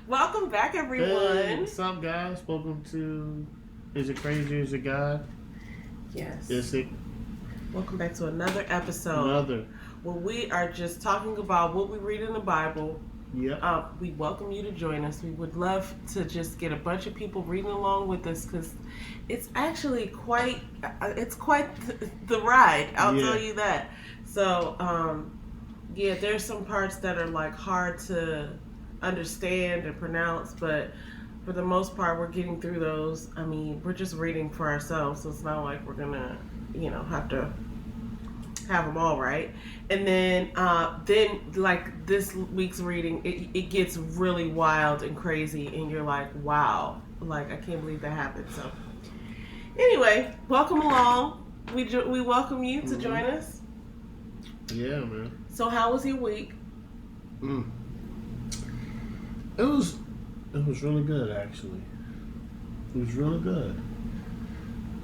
Welcome back, everyone. Hey, what's up, guys? Welcome to Is It Crazy? Is It God? Yes. Is it? Welcome back to another where we are just talking about what we read in the Bible. Yeah. We welcome you to join us. We would love to just get a bunch of people reading along with us because it's actually quite the ride. I'll tell you that. So, there's some parts that are like hard to understand and pronounce, but for the most part, we're getting through those. I mean, we're just reading for ourselves, so it's not like we're gonna, have to have them all right. And then like this week's reading, it gets really wild and crazy, and you're like, wow, like I can't believe that happened. So anyway, welcome along. We welcome you to join us. Yeah, man. So how was your week? It was really good, actually. It was really good.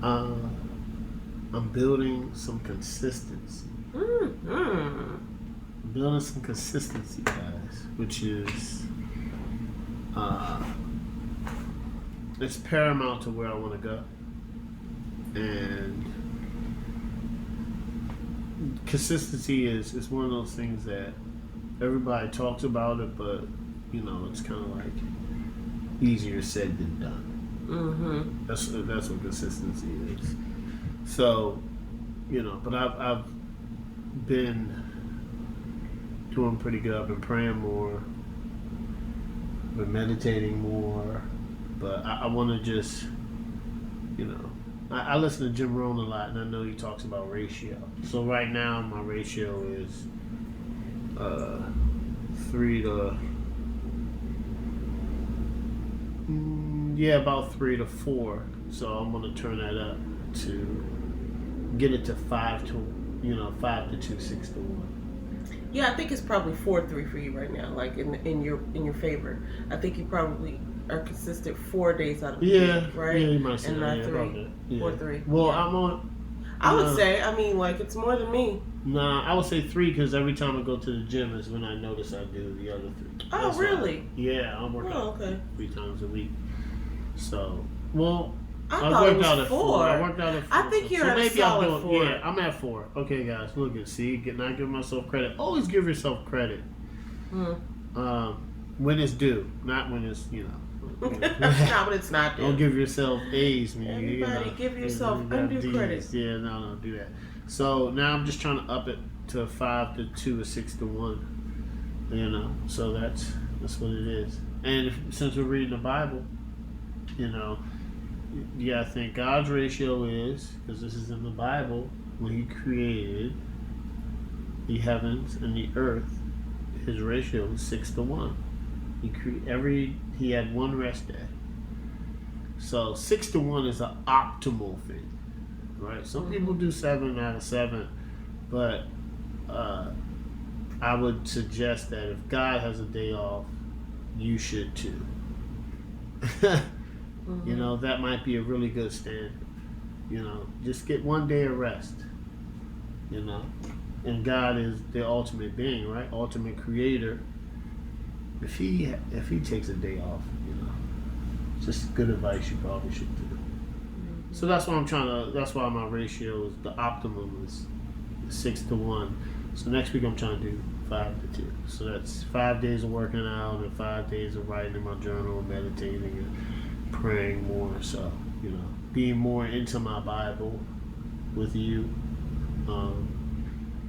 I'm building some consistency. Building some consistency, guys, which is it's paramount to where I want to go. And consistency is one of those things that everybody talks about it, but it's kind of like easier said than done. That's what consistency is. So, but I've been doing pretty good. I've been praying more, been meditating more, but I want to just, I listen to Jim Rohn a lot, and I know he talks about ratio. So right now, my ratio is 3 to about 3 to 4. So I'm gonna turn that up to get it to 5 to 2, 6 to 1. Yeah, I think it's probably 4-3 for you right now. Like in your favor, I think you probably are consistent 4 days out of the week, right? Yeah, you might say and that. not 3, 4-3. Well, yeah. I'm on. I would say, like it's more than me. Nah, I would say 3 because every time I go to the gym is when I notice I do the other 3. Oh, really? I'm working out 3 times a week. So, I worked out at 4. I worked out at 4. I think you're at a solid 4. Yeah, I'm at 4. Okay, guys, look at not giving myself credit. Always give yourself credit. When it's due, not when it's not when it's not due. Don't give yourself A's, man. Everybody give yourself undue credit. Yeah, no, do that. So now I'm just trying to up it to 5 to 2 or 6 to 1. So that's what it is. And since we're reading the Bible, you gotta think God's ratio is, because this is in the Bible, when He created the heavens and the earth, His ratio was 6 to 1. He had one rest day. So 6 to 1 is an optimal thing, right? Some people do 7 out of 7, but I would suggest that if God has a day off, you should too. That might be a really good standard. Just get one day of rest. And God is the ultimate being, right? Ultimate creator. If he takes a day off, just good advice you probably should do. So that's why that's why my ratio is the optimum is 6 to 1. So next week I'm trying to do 5 to 2. So that's 5 days of working out and 5 days of writing in my journal, meditating and praying more. So, being more into my Bible with you.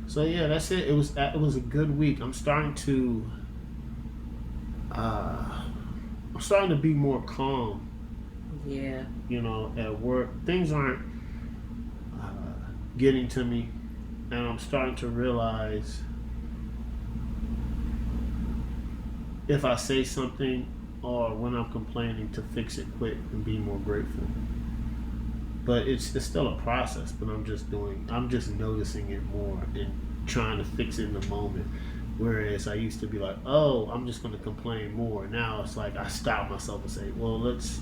So yeah, that's it. It was a good week. I'm starting to be more calm. Yeah. At work, things aren't getting to me, and I'm starting to realize if I say something or when I'm complaining to fix it quick and be more grateful. But it's still a process, but I'm just noticing it more and trying to fix it in the moment. Whereas I used to be like, oh, I'm just going to complain more. Now it's like I stop myself and say, well, let's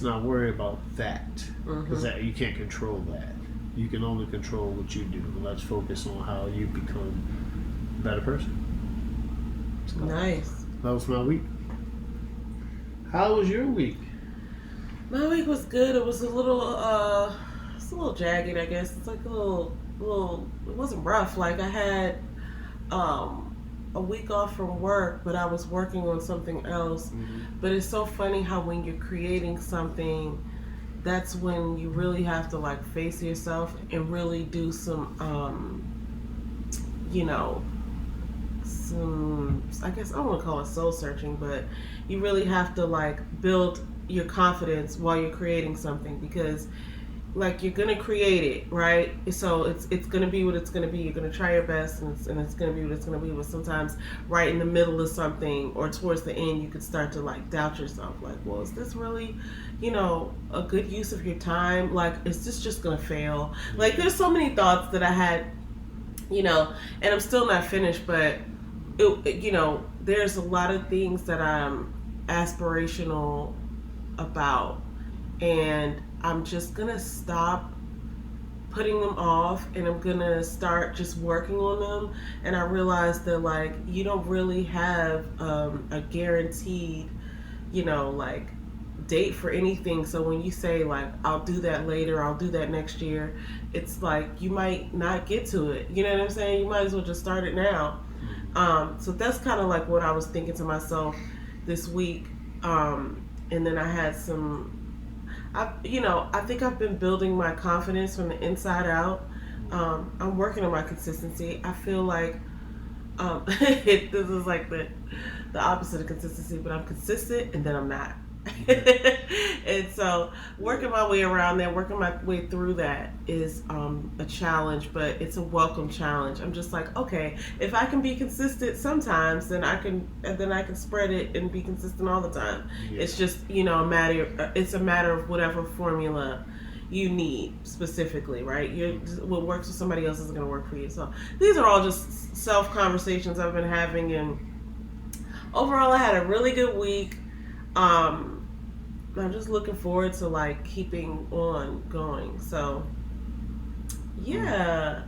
not worry about that, because you can't control that. You can only control what you do. Let's focus on how you become a better person. So, nice. that was my week. How was your week? My week was good. It was a little jagged, I guess. It's like a little. It wasn't rough. Like I had a week off from work, but I was working on something else. Mm-hmm. But it's so funny how when you're creating something, that's when you really have to like face yourself and really do some, I guess I don't want to call it soul searching, but you really have to like build your confidence while you're creating something, because like you're gonna create it, right? So it's gonna be what it's gonna be. You're gonna try your best, and it's gonna be what it's gonna be. But sometimes, right in the middle of something or towards the end, you could start to like doubt yourself. Like, well, is this really, a good use of your time? Like, is this just gonna fail? Like, there's so many thoughts that I had, and I'm still not finished. But there's a lot of things that I'm aspirational about, and I'm just gonna stop putting them off, and I'm gonna start just working on them. And I realized that like you don't really have a guaranteed, like date for anything. So when you say like I'll do that later, I'll do that next year, it's like you might not get to it. You know what I'm saying? You might as well just start it now. So that's kind of like what I was thinking to myself this week. And then I had I think I've been building my confidence from the inside out. I'm working on my consistency. I feel like this is like the opposite of consistency, but I'm consistent and then I'm not. And so working my way around that, working my way through that is a challenge, but it's a welcome challenge. I'm just like, okay, if I can be consistent sometimes, then I can spread it and be consistent all the time. Yeah. It's just it's a matter of whatever formula you need specifically, right? What works for somebody else isn't going to work for you. So these are all just self conversations I've been having, and overall I had a really good week. I'm just looking forward to like keeping on going. So yeah.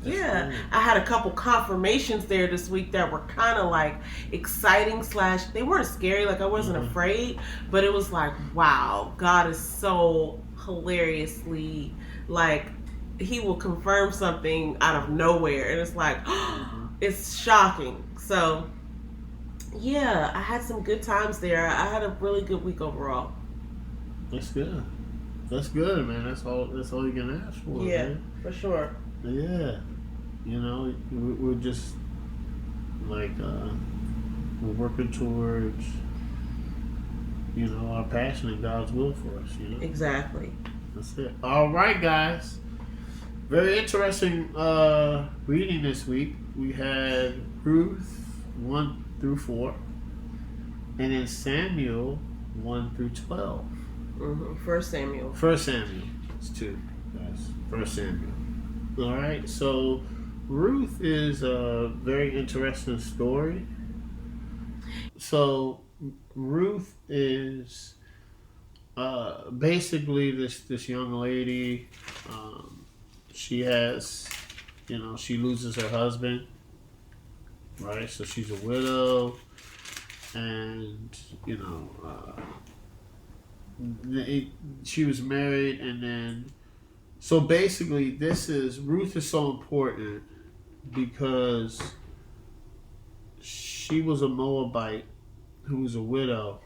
Yeah, I had a couple confirmations there this week that were kind of like exciting / they weren't scary, like I wasn't afraid, but it was like, wow, God is so hilariously like he will confirm something out of nowhere, and it's like it's shocking. So yeah, I had some good times there. I had a really good week overall. That's good. That's good, man. That's all you can ask for. Yeah, man. For sure. Yeah. We're just like we're working towards our passion and God's will for us. Exactly. That's it. All right, guys. Very interesting reading this week. We had Ruth 1-4, and then Samuel 1-12. First Samuel. It's 2, guys. First Samuel. All right. So Ruth is a very interesting story. So Ruth is basically this young lady. She has, she loses her husband. Right. So she's a widow, and she was married, and then so basically Ruth is so important because she was a Moabite who was a widow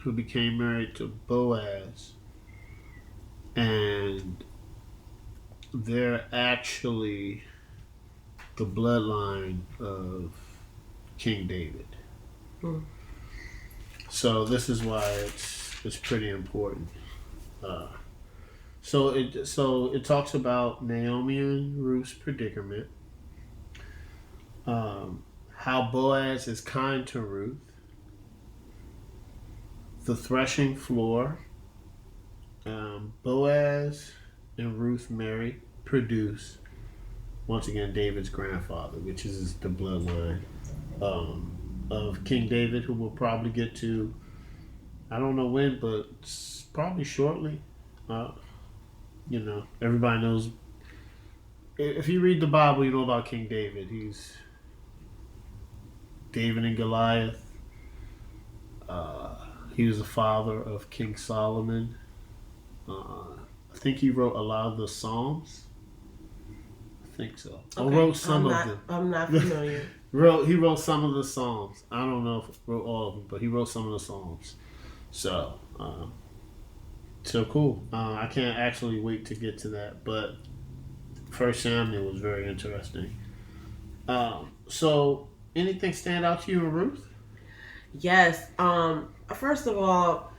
who became married to Boaz, and they're actually the bloodline of King David. So this is why it's pretty important. So it talks about Naomi and Ruth's predicament. How Boaz is kind to Ruth. The threshing floor. Boaz and Ruth produce once again David's grandfather, which is the bloodline of King David, who we'll probably get to. I don't know when, but probably shortly. Everybody knows. If you read the Bible, you know about King David. He's David and Goliath. He was the father of King Solomon. I think he wrote a lot of the Psalms. I think so. Okay. Or wrote some of them. I'm not familiar. He wrote some of the Psalms. I don't know if he wrote all of them, but he wrote some of the Psalms. So, cool. I can't actually wait to get to that, but First Samuel was very interesting. So, anything stand out to you in Ruth? Yes. First of all,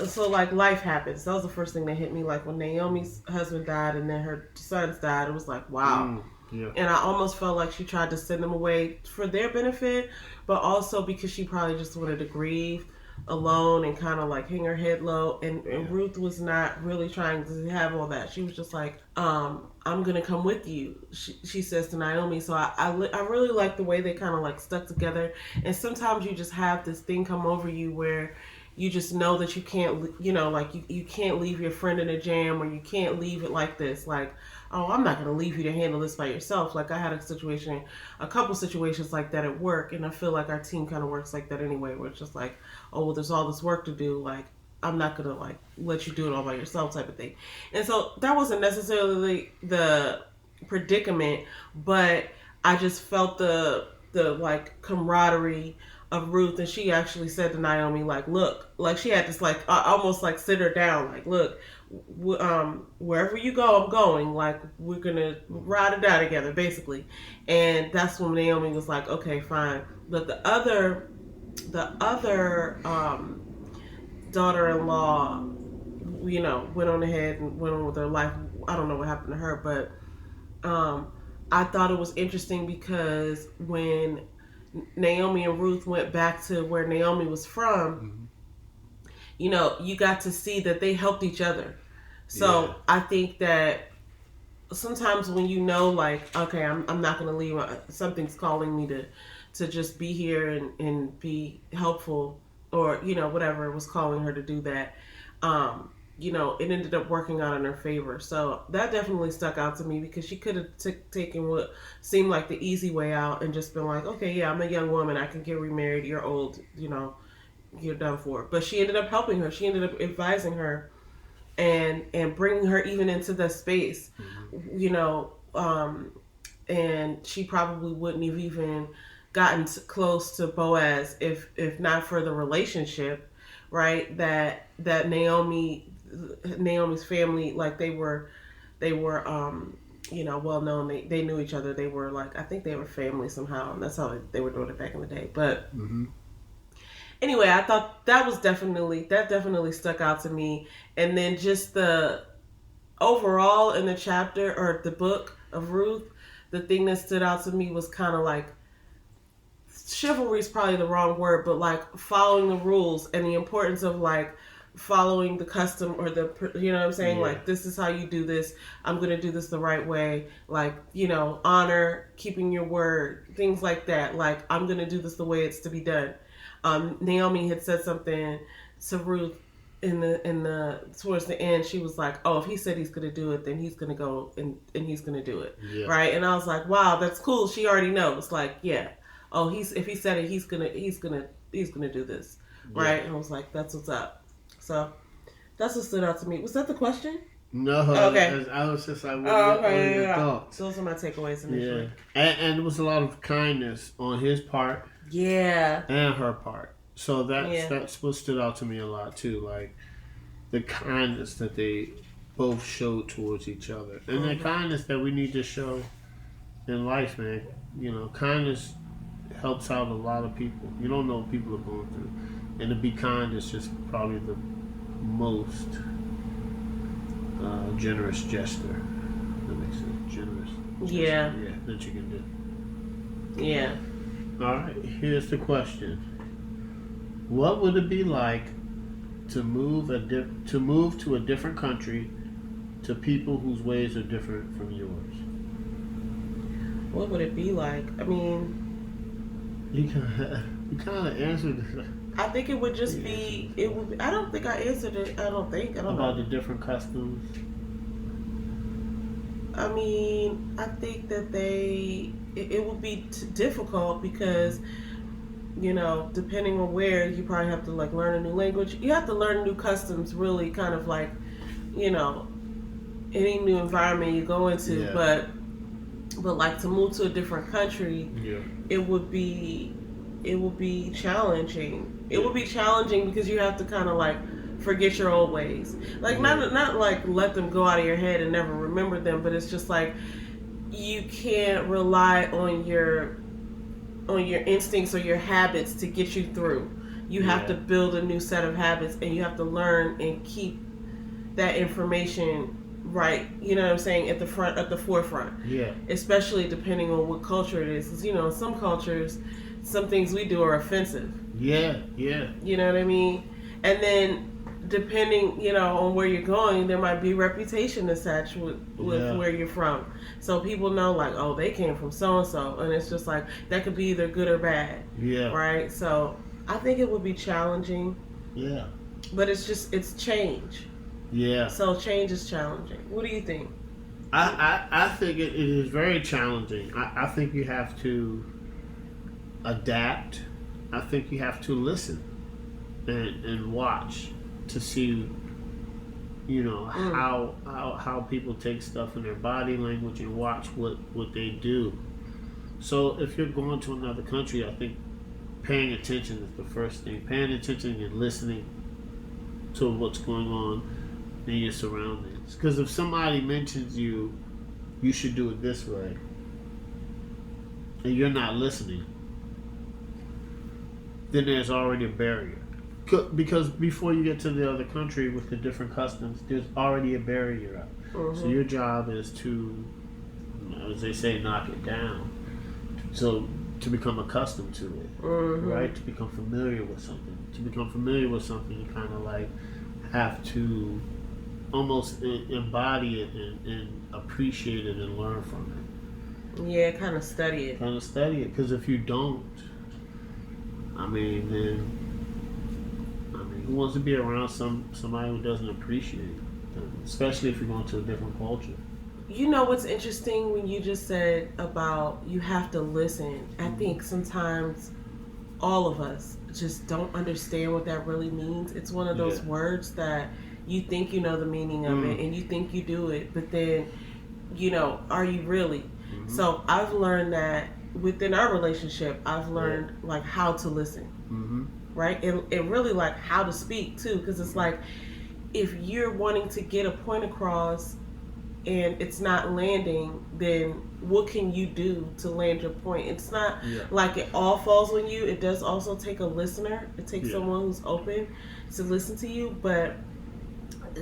so like life happens. That was the first thing that hit me. Like when Naomi's husband died and then her sons died, it was like, wow. Yeah. And I almost felt like she tried to send them away for their benefit, but also because she probably just wanted to grieve alone and kind of like hang her head low. And Ruth was not really trying to have all that. She was just like, I'm going to come with you, she says to Naomi. So I really like the way they kind of like stuck together. And sometimes you just have this thing come over you where you just know that you can't, like you can't leave your friend in a jam, or you can't leave it like this. Like, oh, I'm not going to leave you to handle this by yourself. Like I had a couple situations like that at work. And I feel like our team kind of works like that anyway, where it's just like, oh, well, there's all this work to do. Like, I'm not going to like let you do it all by yourself type of thing. And so that wasn't necessarily the predicament, but I just felt the like camaraderie of Ruth. And she actually said to Naomi, like, look, like she had this like almost like sit her down, like, look, wherever you go, I'm going. Like, we're gonna ride or die together, basically. And that's when Naomi was like, okay, fine. But the other daughter-in-law, went on ahead and went on with her life. I don't know what happened to her, but I thought it was interesting because when Naomi and Ruth went back to where Naomi was from, you got to see that they helped each other. So I think that sometimes when like, okay, I'm not going to leave, something's calling me to just be here and be helpful, or, whatever was calling her to do that, it ended up working out in her favor. So that definitely stuck out to me, because she could have taken what seemed like the easy way out and just been like, okay, yeah, I'm a young woman, I can get remarried, you're old, you're done for. But she ended up helping her. She ended up advising her and bringing her even into the space, and she probably wouldn't have even gotten close to Boaz if not for the relationship, right? That Naomi's family, like they were well known. They knew each other. They were like, I think they were family somehow, and that's how they were doing it back in the day. But anyway, I thought that definitely stuck out to me. And then just the overall in the chapter or the book of Ruth, the thing that stood out to me was kind of like, chivalry is probably the wrong word, but like following the rules and the importance of like following the custom, or the, what I'm saying? Yeah. Like, this is how you do this. I'm going to do this the right way. Like, honor, keeping your word, things like that. Like, I'm going to do this the way it's to be done. Naomi had said something to Ruth in the towards the end. She was like, oh, if he said he's going to do it, then he's going to go and he's going to do it. Yeah. Right. And I was like, wow, that's cool. She already knows. Like, yeah. Oh, if he said it, he's gonna do this, right? Yeah. And I was like, that's what's up. So that's what stood out to me. Was that the question? No. Okay. I was just like, what are your thoughts? Those are my takeaways initially. Yeah, and there was a lot of kindness on his part. Yeah. And her part. So that's what stood out to me a lot too. Like the kindness that they both showed towards each other, and the kindness that we need to show in life, man. Kindness helps out a lot of people. You don't know what people are going through, and to be kind is just probably the most generous gesture. That makes sense. Generous gesture, that you can do. Yeah. All right. Here's the question: what would it be like to move to a different country, to people whose ways are different from yours? What would it be like? I mean, you kind of answered it. I think it would just be. It would. I don't think I answered it. I don't know about the different customs. I mean, I think that it would be difficult because depending on where, you probably have to like learn a new language. You have to learn new customs, really, kind of like, any new environment you go into. Yeah. But like to move to a different country, it would be challenging. It would be challenging because you have to kind of like forget your old ways. Like not like let them go out of your head and never remember them, but it's just like you can't rely on your instincts or your habits to get you through. You have to build a new set of habits, and you have to learn and keep that information right, you know what I'm saying, at the forefront. Yeah. Especially depending on what culture it is. Because, in some cultures, some things we do are offensive. Yeah, yeah. You know what I mean? And then depending, on where you're going, there might be reputation attached with where you're from. So people know like, oh, they came from so-and-so. And it's just like, that could be either good or bad. Yeah. Right? So I think it would be challenging. Yeah. But it's change. Yeah. So change is challenging. What do you think? I think it is very challenging. I think you have to adapt. I think you have to listen and watch to see, how people take stuff in their body language and watch what they do. So if you're going to another country, I think paying attention is the first thing. Paying attention and listening to what's going on in your surroundings. Because if somebody mentions you should do it this way, and you're not listening, then there's already a barrier. Because before you get to the other country with the different customs, there's already a barrier up. Mm-hmm. So your job is to, as they say, knock it down. So to become accustomed to it, right? To become familiar with something. To become familiar with something, you kind of like have to almost embody it and appreciate it and learn from it. Yeah, kind of study it. Because if you don't, who wants to be around somebody who doesn't appreciate it, especially if you're going to a different culture? You know what's interesting when you just said about you have to listen? I think sometimes all of us just don't understand what that really means. It's one of those words that you think you know the meaning of it and you think you do it, but then, are you really? Mm-hmm. So I've learned that within our relationship, I've learned like how to listen, right? And really like how to speak too, because it's like if you're wanting to get a point across and it's not landing, then what can you do to land your point? It's not like it all falls on you. It does also take a listener. It takes someone who's open to listen to you, but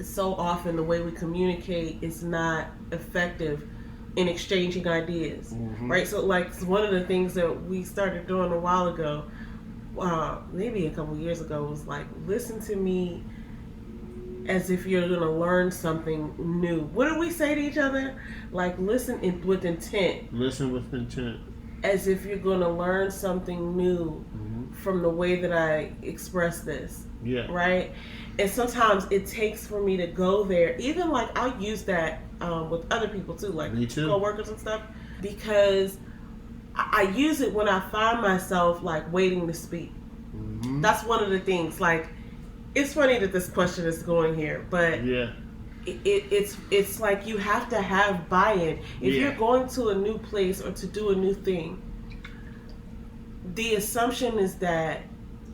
so often the way we communicate is not effective in exchanging ideas, right? So like one of the things that we started doing a while ago, maybe a couple years ago, was like, listen to me as if you're going to learn something new. What did we say to each other? Like, listen with intent. Listen with intent. As if you're going to learn something new from the way that I express this. Yeah. Right? And sometimes it takes for me to go there. Even like I'll use that with other people too, like co-workers and stuff, because I use it when I find myself like waiting to speak. That's one of the things. Like, it's funny that this question is going here, but it's like you have to have buy-in. If you're going to a new place or to do a new thing, the assumption is that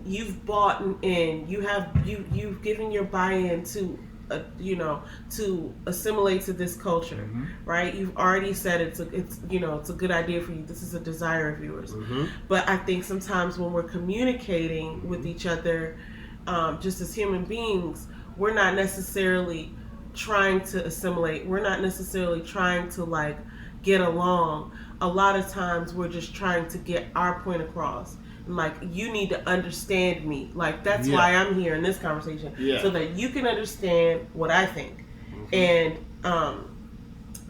you've bought in, you've given your buy-in to to assimilate to this culture, right? You've already said it's a good idea for you. This is a desire of yours. But I think sometimes when we're communicating with each other, just as human beings, we're not necessarily trying to assimilate. We're not necessarily trying to like get along. A lot of times we're just trying to get our point across. Like, you need to understand me. Like, that's why I'm here in this conversation, so that you can understand what I think. And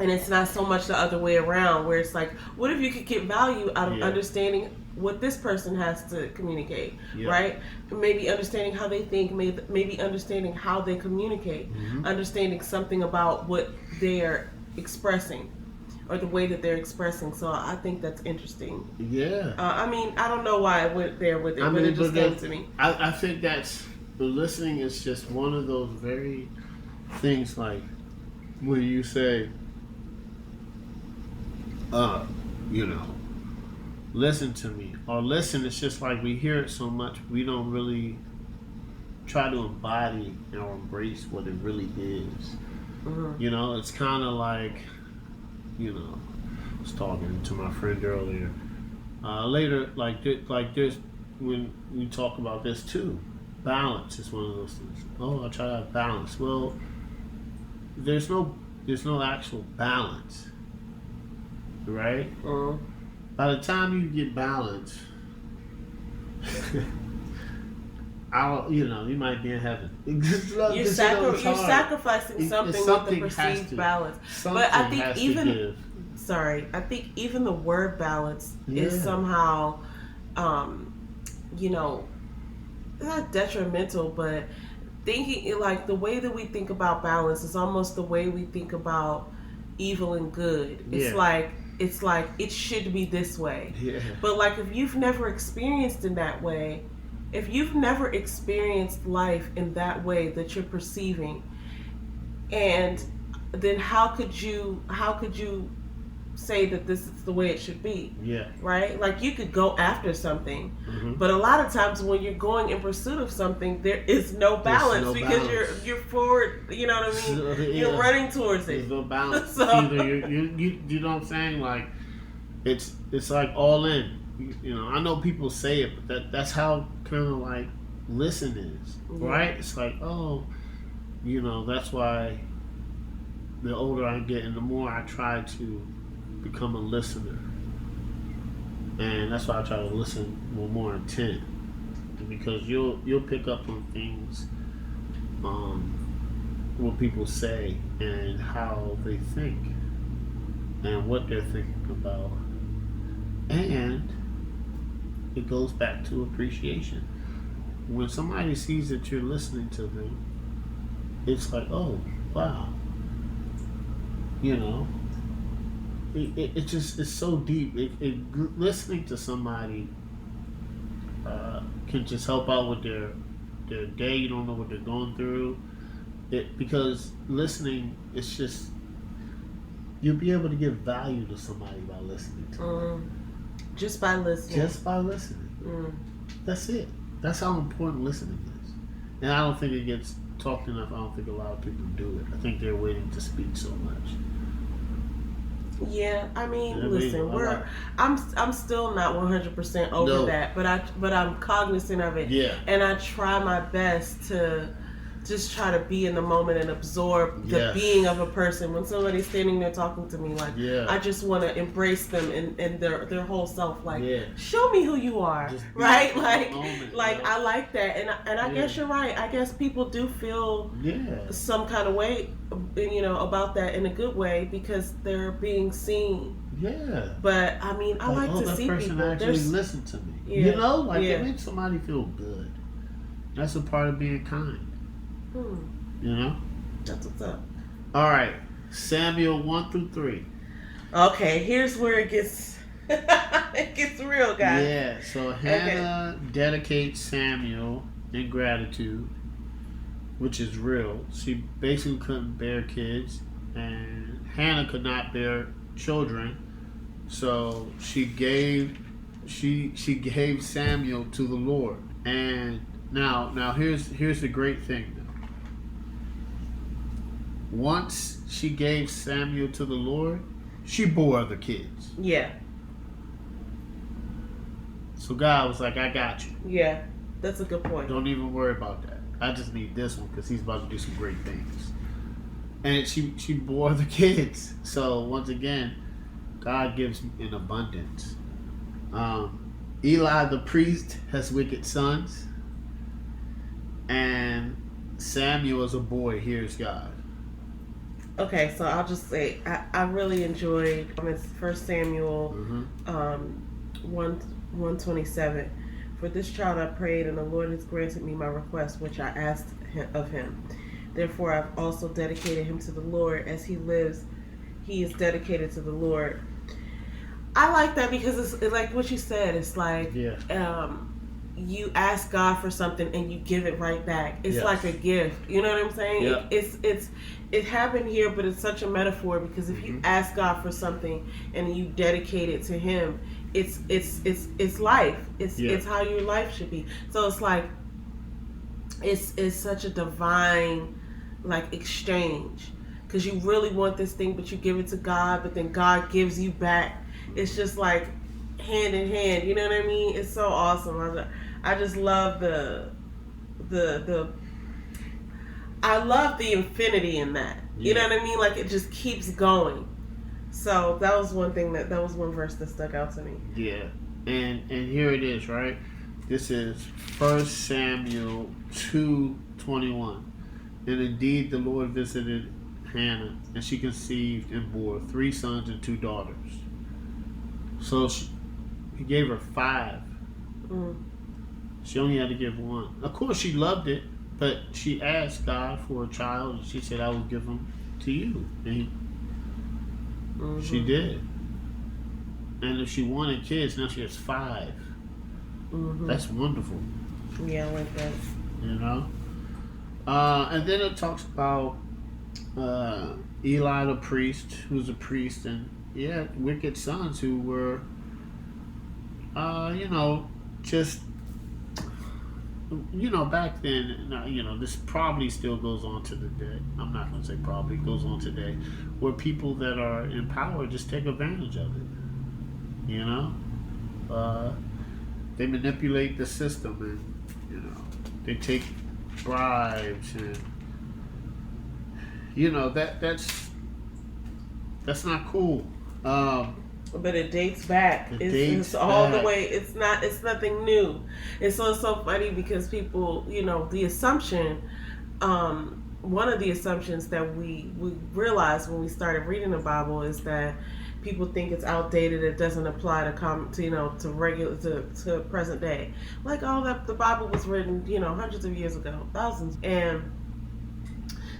it's not so much the other way around, where it's like, what if you could get value out of understanding what this person has to communicate, right? Maybe understanding how they think, maybe understanding how they communicate, understanding something about what they're expressing, or the way that they're expressing. So I think that's interesting. Yeah. I mean, I don't know why I went there with it, but it just came to me. I think that's, listening is just one of those very things, like when you say, you know, listen to me, or listen, it's just like we hear it so much, we don't really try to embody or embrace what it really is. You know, it's kind of like, you know, I was talking to my friend earlier. Later, like there's, when we talk about this too, balance is one of those things. Oh, I'll try to have balance. Well, there's no actual balance, right? By the time you get balance, you might be in heaven. You're sacrificing something with the perceived balance. But I think I think even the word balance is somehow, not detrimental, but thinking like the way that we think about balance is almost the way we think about evil and good. It's like it should be this way. But like if you've never experienced in that way, if you've never experienced life in that way that you're perceiving, and then how could you say that this is the way it should be? Right? Like you could go after something, but a lot of times when you're going in pursuit of something, there is no balance because you're forward. You know what I mean? You're running towards it. There's no balance. So, either you know what I'm saying? Like it's like all in. You know, I know people say it, but that's how kind of like listen is, right? It's like, oh, you know, that's why the older I get and the more I try to become a listener, and that's why I try to listen with more intent, because you'll pick up on things, what people say and how they think and what they're thinking about, and it goes back to appreciation. When somebody sees that you're listening to them, it's like, oh, wow. You know, it just, it's so deep. Listening to somebody can just help out with their day. You don't know what they're going through. Because listening, it's just, you'll be able to give value to somebody by listening to them. Just by listening. That's it. That's how important listening is. And I don't think it gets talked enough. I don't think a lot of people do it. I think they're waiting to speak so much. Yeah, I mean, listen, I'm still not 100% over that, but I'm cognizant of it. Yeah. And I try my best to just try to be in the moment and absorb the being of a person. When somebody's standing there talking to me, like, I just want to embrace them and their whole self. Like, show me who you are, right? Like, I like that, and I guess you're right. I guess people do feel some kind of way, about that in a good way because they're being seen. Yeah. But I mean, I like to see people. That person actually listen to me. Yeah. It makes somebody feel good. That's a part of being kind. You know? That's what's up. All right. Samuel 1-3. Okay, here's where it gets it gets real, guys. Yeah, so Hannah dedicates Samuel in gratitude, which is real. She basically couldn't bear kids, and Hannah could not bear children, so she gave Samuel to the Lord. And now here's the great thing. Once she gave Samuel to the Lord, she bore other kids. Yeah. So God was like, I got you. Yeah, that's a good point. Don't even worry about that. I just need this one because he's about to do some great things. And she bore the kids. So once again, God gives in abundance. Eli the priest has wicked sons. And Samuel as a boy hears God. Okay, so I'll just say I really enjoyed 1 Samuel 1:27. For this child I prayed, and the Lord has granted me my request, which I asked of him. Therefore I've also dedicated him to the Lord. As he lives, he is dedicated to the Lord. I like that because it's like what you said. It's like you ask God for something and you give it right back. It's like a gift. You know what I'm saying? Yeah. It happened here, but it's such a metaphor because if you ask God for something and you dedicate it to Him, it's life. It's how your life should be. So it's like it's such a divine like exchange because you really want this thing, but you give it to God, but then God gives you back. It's just like hand in hand. You know what I mean? It's so awesome. I just love the I love the infinity in that. You know what I mean? Like it just keeps going. So that was one thing that was one verse that stuck out to me. Yeah. And here it is, right? This is 1 Samuel 2:21. And indeed the Lord visited Hannah, and she conceived and bore 3 sons and 2 daughters. So he gave her 5. She only had to give 1. Of course she loved it, but she asked God for a child, and she said, I will give him to you. And she did. And if she wanted kids, now she has 5. That's wonderful. Yeah, I like that. You know? And then it talks about Eli the priest, who's a priest, and he had wicked sons who were, just, back then, this probably still goes on to the day. I'm not going to say probably, goes on today, where people that are in power just take advantage of it. They manipulate the system and, they take bribes and, that's not cool. But it dates back. It's all the way. It's nothing new. It's so funny because people, the assumption, one of the assumptions that we realized when we started reading the Bible is that people think it's outdated. It doesn't apply to present day. Like the Bible was written, hundreds of years ago, thousands, and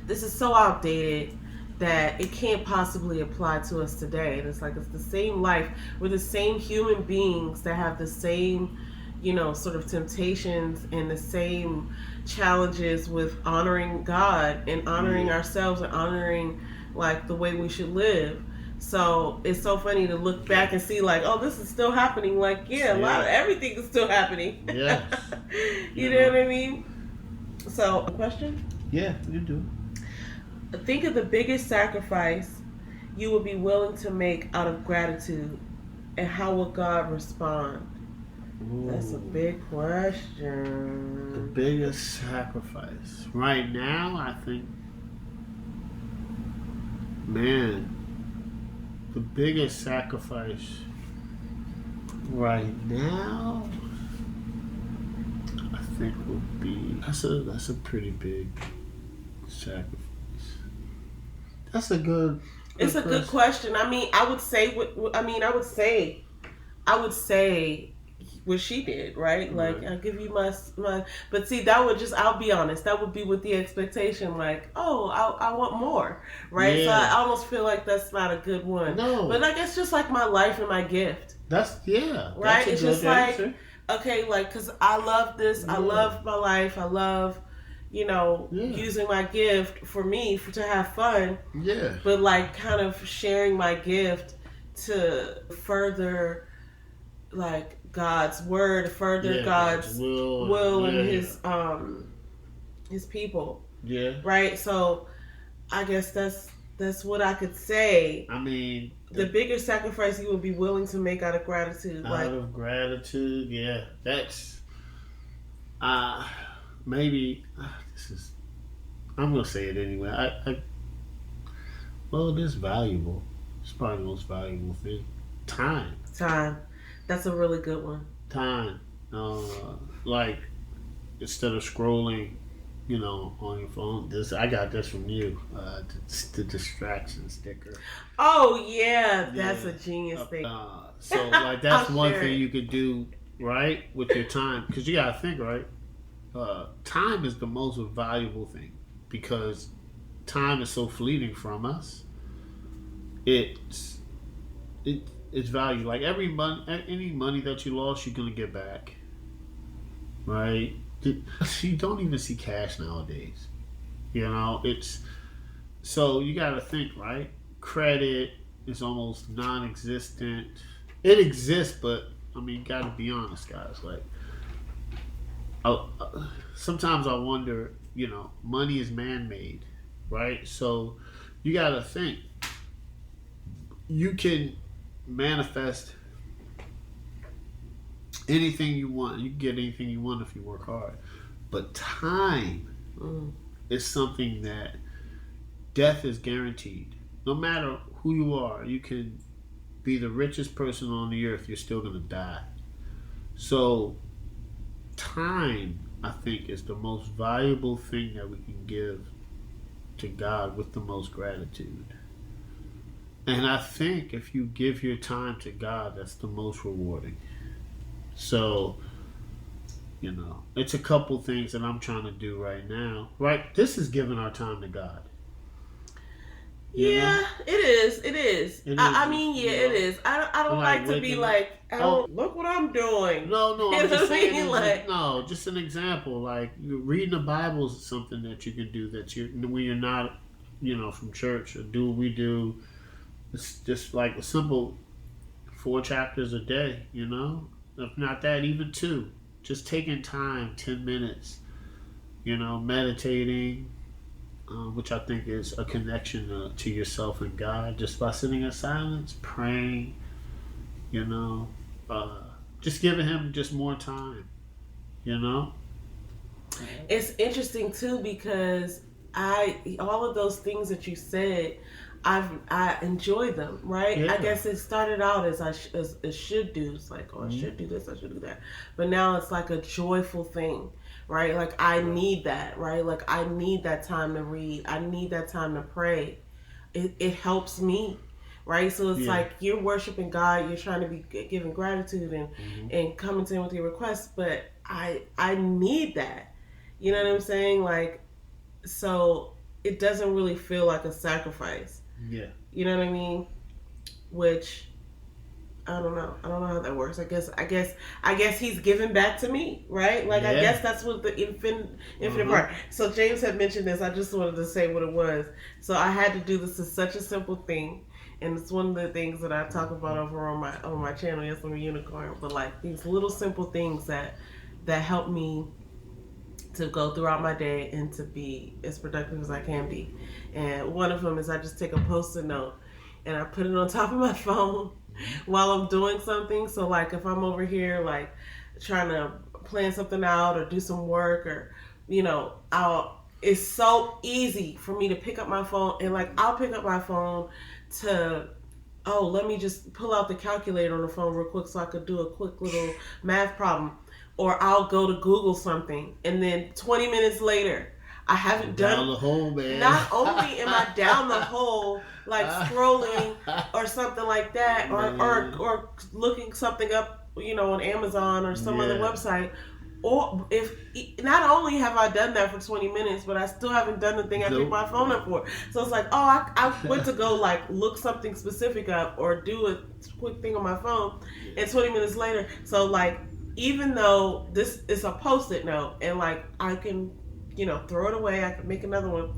this is so outdated that it can't possibly apply to us today. And it's like it's the same life. We're the same human beings that have the same, sort of temptations and the same challenges with honoring God and honoring ourselves and honoring like the way we should live. So it's so funny to look back and see like, oh, this is still happening. Like, a lot of everything is still happening. Yes. You know what I mean? So, a question? Yeah, you do. Think of the biggest sacrifice you would be willing to make out of gratitude, and how will God respond? Ooh. That's a big question. The biggest sacrifice. Right now, I think, the biggest sacrifice right now, I think would be, that's a pretty big sacrifice. That's a good. It's a good question. I mean, I would say what she did, right? Like, I'll give you my. But see, I'll be honest, that would be with the expectation, like, oh, I want more, right? Yeah. So I almost feel like that's not a good one. No. But like, it's just like my life and my gift. Right? That's it's just answer. Like, okay, like, because I love this. Yeah. I love my life. I love, using my gift for me to have fun. Yeah. But like, kind of sharing my gift to further, like, God's word, further God's will and his people. Yeah. Right? So I guess that's what I could say. I mean, the bigger sacrifice you would be willing to make out of gratitude. Gratitude, yeah. That's maybe I'm gonna say it anyway. It is valuable. It's probably the most valuable thing. Time. That's a really good one. Time. Like, instead of scrolling, on your phone. I got this from you. The distraction sticker. Oh, yeah. That's a genius thing. So, like, that's one thing you could do, right, with your time. Because you got to think, right? Time is the most valuable thing. Because time is so fleeting from us. it's it's value. Like any money that you lost, you're gonna get back, right? You don't even see cash nowadays. It's so you got to think, right? Credit is almost non-existent. It exists, but I mean, got to be honest, guys. Like, sometimes I wonder, money is man-made, right? So you got to think. You can manifest anything you want. You can get anything you want if you work hard. But time is something that death is guaranteed. No matter who you are, you can be the richest person on the earth, you're still going to die. So time, I think, is the most valuable thing that we can give to God with the most gratitude. And I think if you give your time to God, that's the most rewarding. So, it's a couple things that I'm trying to do right now. Right? This is giving our time to God. Yeah, it is. It is. I mean, it is. I don't like to be like, look what I'm doing. No, I'm just saying. No, just an example. Like, reading the Bible is something that you can do when you're not, from church, or do what we do. It's just like a simple 4 chapters a day, If not that, even 2. Just taking time, 10 minutes, meditating, which I think is a connection to yourself and God, just by sitting in silence, praying, just giving Him just more time, It's interesting too because all of those things that you said, I enjoy them, right? Yeah. I guess it started out as as should do. It's like, I should do this, I should do that. But now it's like a joyful thing, right? Like I need that, right? Like I need that time to read. I need that time to pray. It helps me, right? So it's like you're worshiping God. You're trying to be giving gratitude and coming to Him with your requests. But I need that. You know what I'm saying? Like, so it doesn't really feel like a sacrifice. Yeah. You know what I mean? Which I don't know how that works. I guess He's giving back to me, right? Like I guess that's what the infinite part. So James had mentioned this. I just wanted to say what it was. So I had to do this. Is such a simple thing, and it's one of the things that I talk about over on my channel. Yes, I'm a unicorn. But like these little simple things that help me to go throughout my day and to be as productive as I can be. And one of them is I just take a Post-it note and I put it on top of my phone while I'm doing something. So like if I'm over here like trying to plan something out or do some work or it's so easy for me to pick up my phone and like I'll pick up my phone to let me just pull out the calculator on the phone real quick so I could do a quick little math problem. Or I'll go to Google something, and then 20 minutes later, I haven't down the hole, man. Not only am I down the hole, like scrolling or something like that, or looking something up, on Amazon or some other website. Or if not only have I done that for 20 minutes, but I still haven't done the thing I picked my phone up for. So it's like, I went to go like look something specific up or do a quick thing on my phone, and 20 minutes later, so like. Even though this is a Post-it note and like I can, throw it away, I can make another one.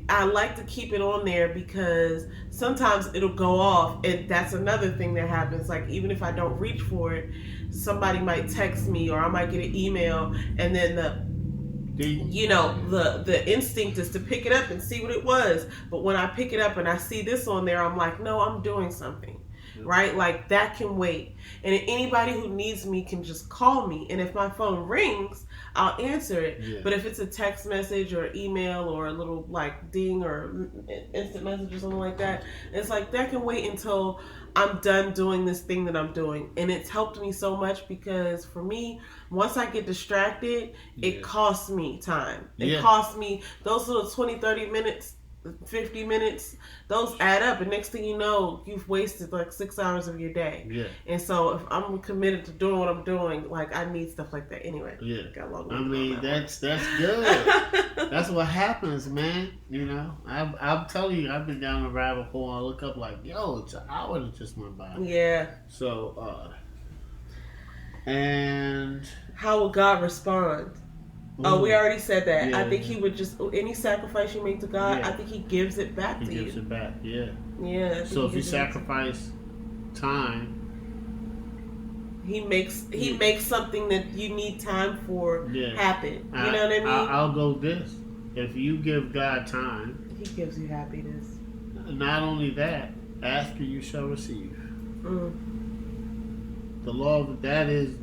I like to keep it on there because sometimes it'll go off, and that's another thing that happens. Like even if I don't reach for it, somebody might text me or I might get an email, and then the instinct is to pick it up and see what it was. But when I pick it up and I see this on there, I'm like, no, I'm doing something. Right? Like that can wait. And anybody who needs me can just call me. And if my phone rings, I'll answer it. Yeah. But if it's a text message or email or a little like ding or instant message or something like that, it's like that can wait until I'm done doing this thing that I'm doing. And it's helped me so much because for me, once I get distracted, it costs me time. It costs me those little 20, 30 minutes 50 minutes, those add up, and next thing you know, you've wasted like 6 hours of your day. Yeah. And so if I'm committed to doing what I'm doing, like I need stuff like that anyway. Yeah. I mean, that's good. That's what happens, man. You know, I'm telling you, I've been down the rabbit hole. I look up like, yo, it's an hour that just went by. Yeah. So, and how will God respond? Oh, we already said that. Yeah, I think he would just, any sacrifice you make to God, Yeah. I think he gives it back to you. He gives it back, yeah. Yeah. So if you sacrifice time, he makes something that you need time for happen. You know what I mean? I'll go this. If you give God time, he gives you happiness. Not only that, ask and you shall receive. The law of that is,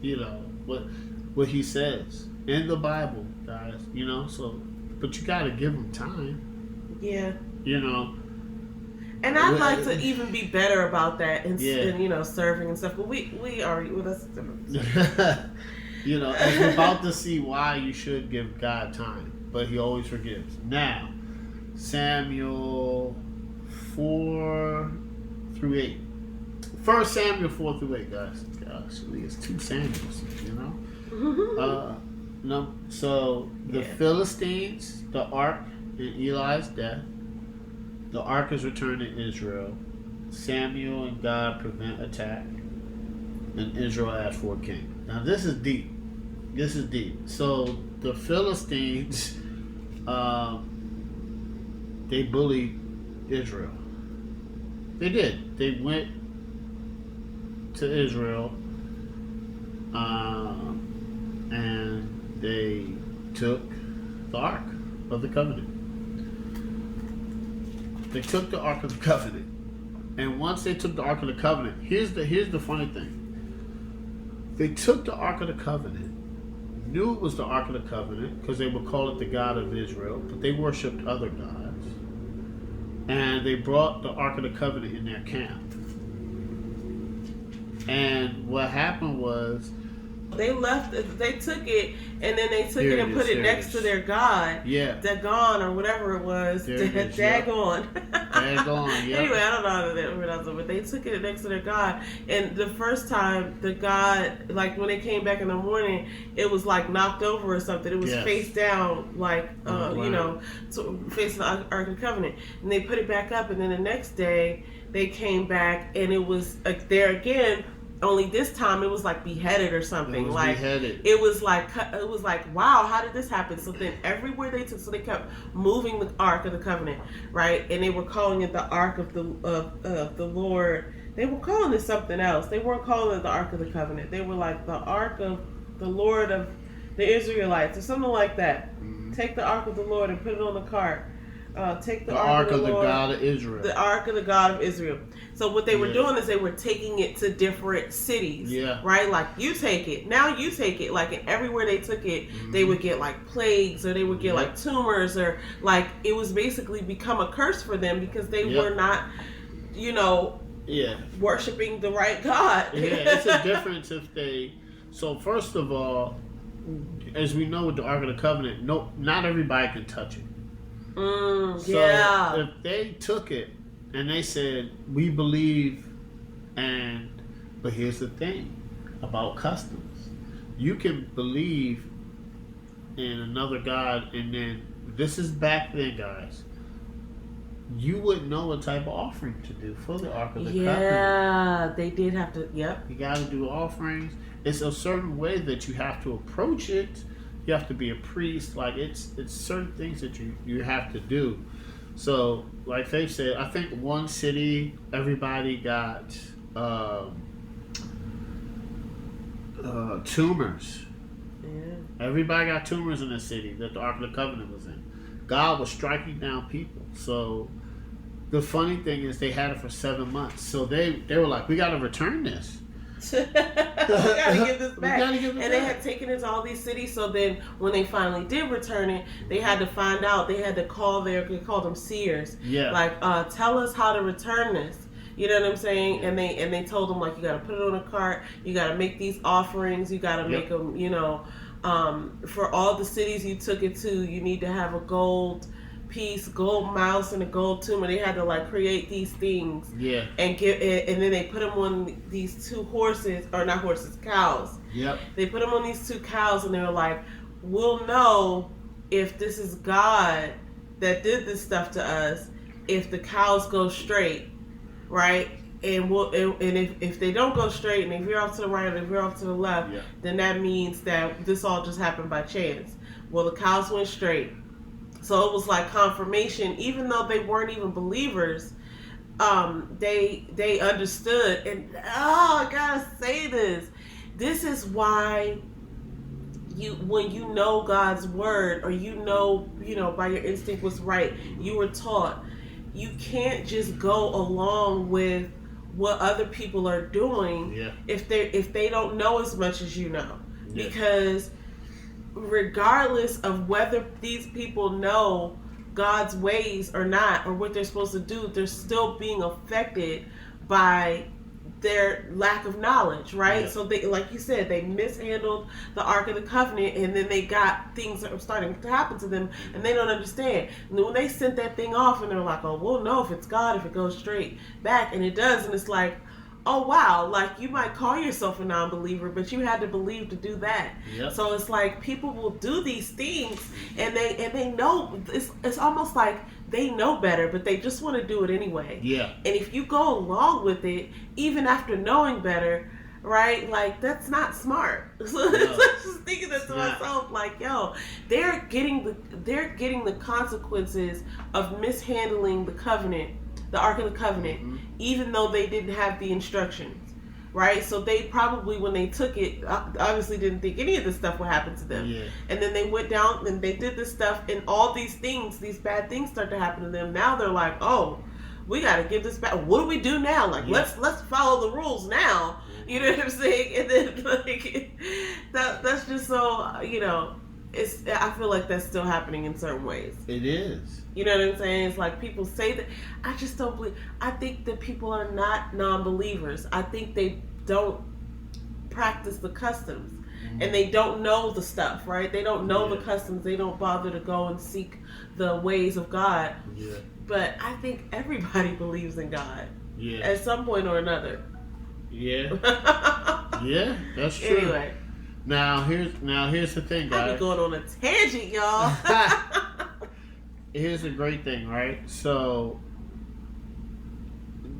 you know, what he says in the Bible, guys. You know, so but you got to give him time. Yeah. You know. And I'd like to even be better about that and you know, serving and stuff. But we already, well, that's different. You know, and we're about to see why you should give God time, but he always forgives. Now, Samuel 4-8. 1 Samuel 4-8, guys. Gosh, it's 2 Samuels, you know? No, so the Philistines, the ark, and Eli's death. The ark is returned to Israel. Samuel and God prevent attack. And Israel asks for a king. Now this is deep. This is deep. So the Philistines, they bullied Israel. They did. They went to Israel, and they took the Ark of the Covenant. They took the Ark of the Covenant, and once they took the Ark of the Covenant, here's the funny thing. They took the Ark of the Covenant, knew it was the Ark of the Covenant because they would call it the God of Israel, but they worshipped other gods, and they brought the Ark of the Covenant in their camp. And what happened was they took it, and then they took it and put it next to their God. Yeah. Dagon or whatever it was. Dagon. Dagon, yeah. Anyway, I don't know how to pronounce it, but they took it next to their God. And the first time, the God, like when they came back in the morning, it was like knocked over or something. It was face down, like, you know, facing the Ark of the Covenant. And they put it back up, and then the next day, they came back, and it was there again. Only this time it was like beheaded or something. Beheaded. It was like wow, how did this happen? So then everywhere they took, so they kept moving the Ark of the Covenant, right? And they were calling it the Ark of the Lord. They were calling it something else. They weren't calling it the Ark of the Covenant. They were like the Ark of the Lord of the Israelites or something like that. Mm-hmm. Take the Ark of the Lord and put it on the cart. Take the Ark of the Lord, God of Israel. The Ark of the God of Israel. So what they were doing is they were taking it to different cities. Yeah. Right? Like, you take it. Now you take it. Like, everywhere they took it, they would get, like, plagues, or they would get, like, tumors, or, like, it was basically become a curse for them because they were not, you know, worshiping the right God. It's a difference if they... So, first of all, as we know with the Ark of the Covenant, not everybody can touch it. So if they took it and they said, we believe, but here's the thing about customs. You can believe in another God, and then, this is back then, guys, you wouldn't know what type of offering to do for the Ark of the Covenant. Yeah, they did have to, You got to do offerings. It's a certain way that you have to approach it. You have to be a priest. Like, it's certain things that you have to do. So, like Faith said, I think one city, everybody got tumors. Yeah. Everybody got tumors in the city that the Ark of the Covenant was in. God was striking down people. So, the funny thing is they had it for 7 months. So, they were like, we got to return this. We gotta give this back. They had taken it to all these cities, so then when they finally did return it, they had to find out, they had to call they called them seers. Yeah. Like, tell us how to return this. You know what I'm saying? And they told them, like, you gotta put it on a cart, you gotta make these offerings, you gotta make them, you know, for all the cities you took it to, you need to have a gold piece gold mouse and a gold tomb, and they had to like create these things. Yeah. And and then they put them on these two horses, or not horses, cows. Yep. They put them on these two cows, and they were like, "We'll know if this is God that did this stuff to us if the cows go straight, right? And if they don't go straight, and if you're off to the right and if you're off to the left, then that means that this all just happened by chance." Well, the cows went straight. So it was like confirmation, even though they weren't even believers, they understood. And I gotta say this. This is why when you know God's word, or you know by your instinct what's right, you were taught, you can't just go along with what other people are doing if they don't know as much as you know. Because regardless of whether these people know God's ways or not, or what they're supposed to do, they're still being affected by their lack of knowledge, right? So they, like you said, they mishandled the Ark of the Covenant, and then they got things that are starting to happen to them, and they don't understand. And when they sent that thing off, and they're like, "Oh, we'll know if it's God if it goes straight back," and it does, and it's like, oh wow, like you might call yourself a non-believer, but you had to believe to do that. So it's like people will do these things, and they know it's almost like they know better, but they just want to do it anyway. And if you go along with it, even after knowing better, right? Like that's not smart. So I was just thinking that to myself, like, yo, they're getting the consequences of mishandling the covenant. The Ark of the Covenant, even though they didn't have the instructions, right? So they probably, when they took it, obviously didn't think any of this stuff would happen to them. And then they went down and they did this stuff, and all these things, these bad things start to happen to them. Now they're like, oh, we got to give this back. What do we do now? Like, let's follow the rules now. You know what I'm saying? And then like that's just so, I feel like that's still happening in certain ways. It is. You know what I'm saying? It's like people say that. I just don't believe. I think that people are not non-believers. I think they don't practice the customs. And they don't know the stuff, right? They don't know the customs. They don't bother to go and seek the ways of God. But I think everybody believes in God. At some point or another. That's true. Anyway. Now here's the thing, guys. I be going on a tangent, y'all. Here's a great thing, right? So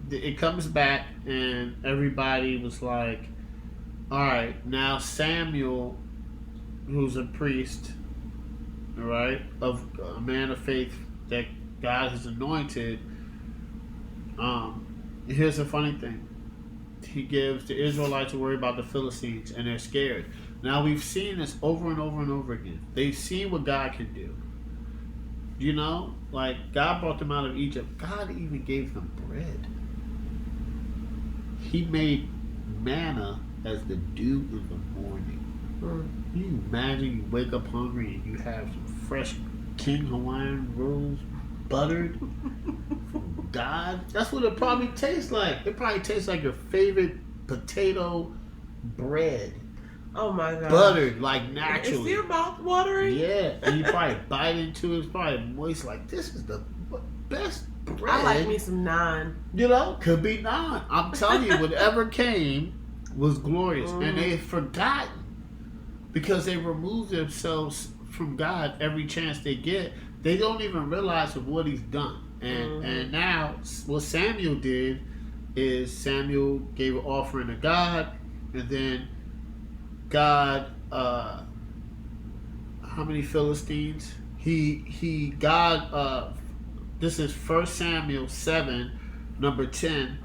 it comes back, and everybody was like, all right, now Samuel, who's a priest, all right, of a man of faith that God has anointed, here's the funny thing. He gives the Israelites to worry about the Philistines, and they're scared. Now, we've seen this over and over and over again. They've seen what God can do. Like God brought them out of Egypt. God even gave them bread. He made manna as the dew in the morning. Can you imagine you wake up hungry and you have some fresh King Hawaiian rolls, buttered from God? That's what it probably tastes like. It probably tastes like your favorite potato bread. Oh my God. Buttered, like naturally. Is your mouth watering? Yeah. And you probably bite into it. It's probably moist. Like, this is the best bread. I like me some naan. Could be naan. I'm telling you, whatever came was glorious. And they had forgotten because they removed themselves from God every chance they get. They don't even realize of what he's done. And now, what Samuel did is Samuel gave an offering to God, and then God, how many Philistines? This is 1 Samuel 7, number 10.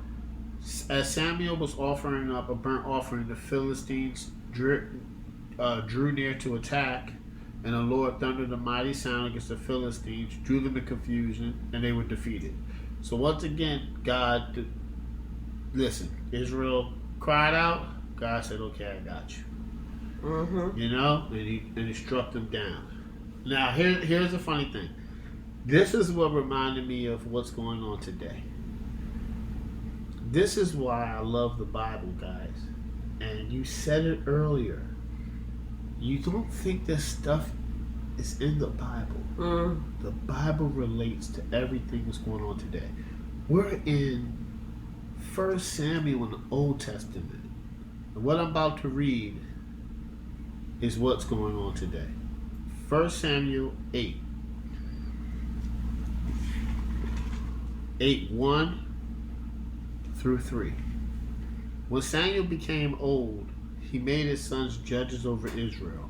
As Samuel was offering up a burnt offering, the Philistines drew near to attack, and the Lord thundered a mighty sound against the Philistines, drew them to confusion, and they were defeated. So once again, God, listen, Israel cried out, God said, okay, I got you. And he struck them down. Now, here's the funny thing. This is what reminded me of what's going on today. This is why I love the Bible, guys. And you said it earlier. You don't think this stuff It's in the Bible. The Bible relates to everything that's going on today. We're in 1 Samuel in the Old Testament. And what I'm about to read is what's going on today. 1 Samuel 8. 8:1 through 3. When Samuel became old, he made his sons judges over Israel.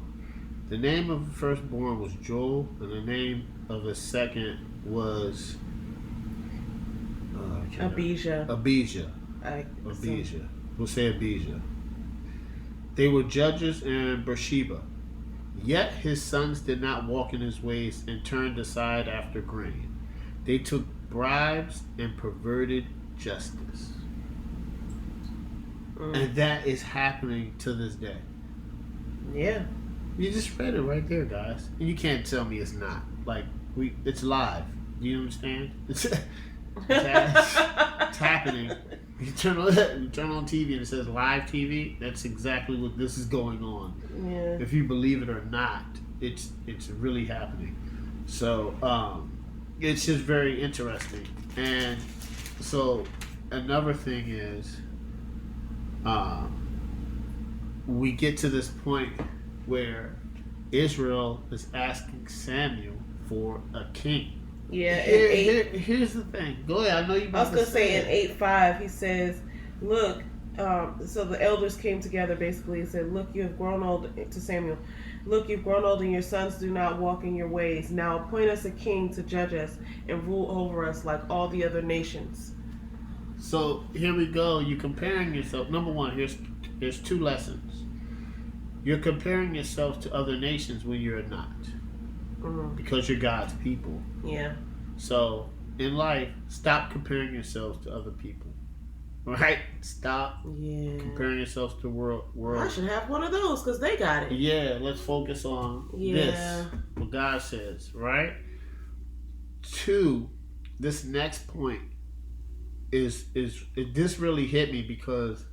The name of the firstborn was Joel, and the name of the second was Abijah. Abijah. We'll say Abijah. They were judges in Beersheba. Yet his sons did not walk in his ways and turned aside after grain. They took bribes and perverted justice. And that is happening to this day. Yeah. You just read it right there, guys. And you can't tell me it's not. Like, it's live. Do you understand? It's happening. You turn on TV and it says live TV. That's exactly what this is going on. Yeah. If you believe it or not, it's really happening. So it's just very interesting. And so another thing is, we get to this point where Israel is asking Samuel for a king. Yeah, here's the thing. Go ahead. I know you. I was gonna say in 8:5, he says, "Look." So the elders came together basically and said, "Look, you have grown old." To Samuel, "Look, you've grown old, and your sons do not walk in your ways. Now appoint us a king to judge us and rule over us like all the other nations." So here we go. You're comparing yourself. Number one, here's two lessons. You're comparing yourself to other nations when you're not. Because you're God's people. Yeah. So in life, stop comparing yourselves to other people. Right? Stop comparing yourselves to world. I should have one of those because they got it. Yeah, let's focus on this. What God says, right? 2, this next point is this really hit me because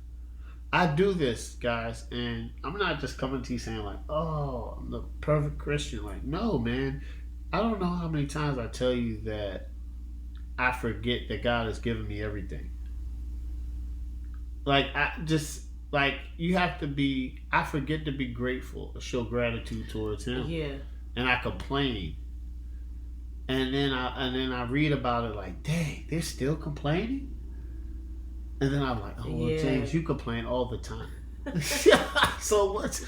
I do this, guys, and I'm not just coming to you saying like, "Oh, I'm the perfect Christian." Like, no, man. I don't know how many times I tell you that I forget that God has given me everything. Like, you have to be. I forget to be grateful, or show gratitude towards Him. Yeah. And I complain, and then I read about it like, dang, they're still complaining. And then I'm like, oh, well, James, you complain all the time. So what's,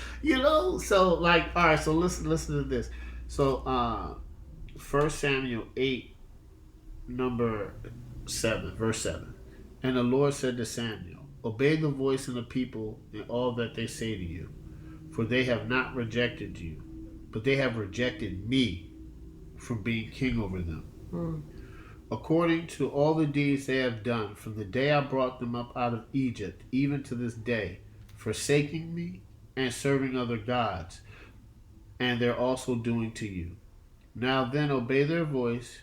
so like, all right, so listen to this. So 1 Samuel 8, number 7, verse 7. And the Lord said to Samuel, obey the voice of the people in all that they say to you, for they have not rejected you, but they have rejected me from being king over them. According to all the deeds they have done from the day I brought them up out of Egypt, even to this day, forsaking me and serving other gods, and they're also doing to you. Now then, obey their voice,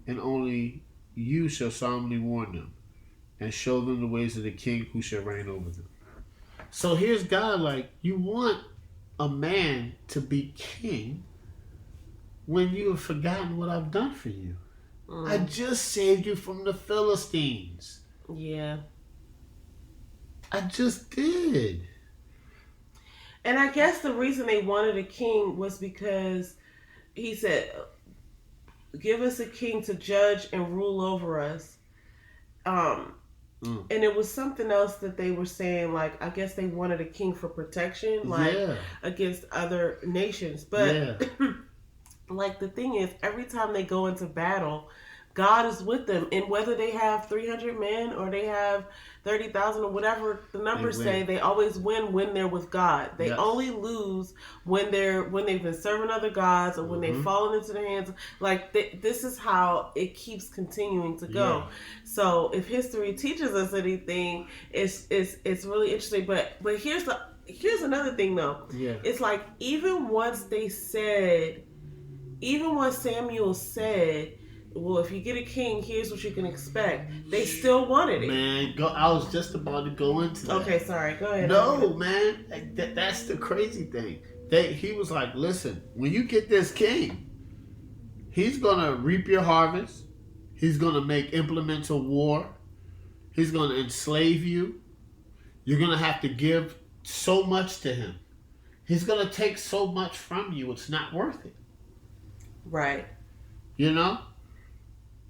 and only you shall solemnly warn them, and show them the ways of the king who shall reign over them. So here's God like, you want a man to be king when you have forgotten what I've done for you. I just saved you from the Philistines. Yeah. I just did. And I guess the reason they wanted a king was because he said, give us a king to judge and rule over us. And it was something else that they were saying, like, I guess they wanted a king for protection, like, against other nations. But, like, the thing is, every time they go into battle, God is with them. And whether they have 300 men or they have 30,000 or whatever the numbers say, they always win when they're with God. They only lose when they've been serving other gods or when they've fallen into the hands. Like, this is how it keeps continuing to go. So if history teaches us anything, it's really interesting. But here's another thing though. It's like even once Samuel said, well, if you get a king, here's what you can expect. They still wanted it. Man, I was just about to go into that. Okay, sorry. Go ahead. No, man. That's the crazy thing. He was like, listen, when you get this king, he's gonna reap your harvest. He's gonna make implements of war. He's gonna enslave you. You're gonna have to give so much to him. He's gonna take so much from you. It's not worth it. Right. You know.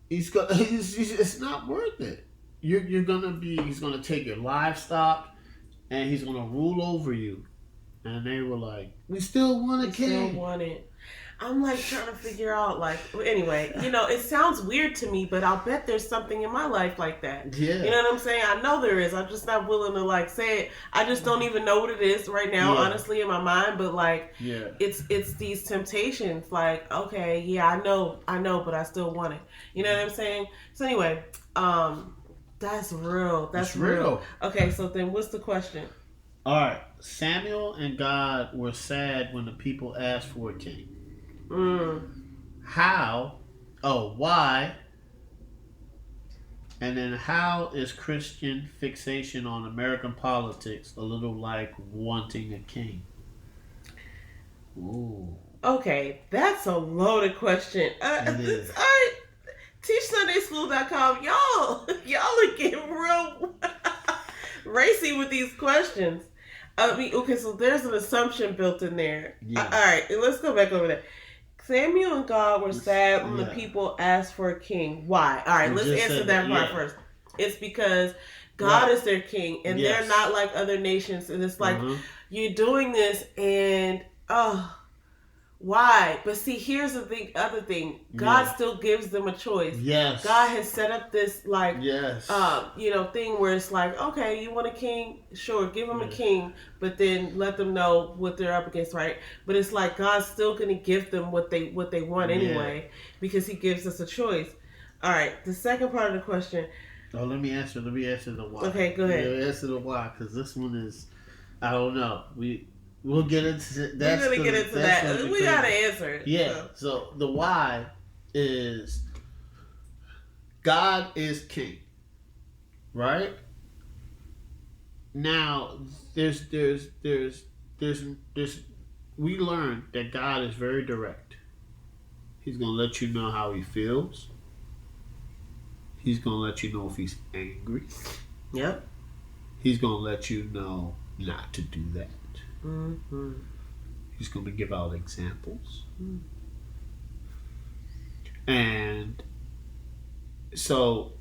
It's not worth it. He's gonna take your livestock, and he's gonna rule over you. And they were like, we still want a king. Still want it. I'm like trying to figure out, like, anyway, it sounds weird to me, but I'll bet there's something in my life like that. Yeah. You know what I'm saying? I know there is. I'm just not willing to, like, say it. I just don't even know what it is right now, honestly, in my mind. But, like, it's these temptations. Like, okay, yeah, I know, but I still want it. You know what I'm saying? So, anyway, that's real. That's real. Okay, so then what's the question? All right. Samuel and God were sad when the people asked for a king. How? Oh, why? And then how is Christian fixation on American politics a little like wanting a king? Ooh. Okay, that's a loaded question. TeachSundaySchool.com, y'all are getting real racy with these questions. Okay, so there's an assumption built in there. Yeah. All right, let's go back over there. Samuel and God were sad when the people asked for a king. Why? All right, let's answer that part first. It's because God is their king, and they're not like other nations. And it's like, you're doing this, and why? But see, here's the other thing. God still gives them a choice. Yes. God has set up this thing where it's like, okay, you want a king? Sure, give them a king, but then let them know what they're up against, right? But it's like God's still going to give them what they want anyway, because He gives us a choice. All right, the second part of the question. Oh, let me answer the why. Okay, go ahead. Let me answer the why, because this one is, I don't know. We'll get into that. We're going to get into that. We got to answer it. Yeah. So the why is God is king, right? Now, there's we learned that God is very direct. He's going to let you know how he feels. He's going to let you know if he's angry. Yep. He's going to let you know not to do that. Mm-hmm. He's going to give out examples. And so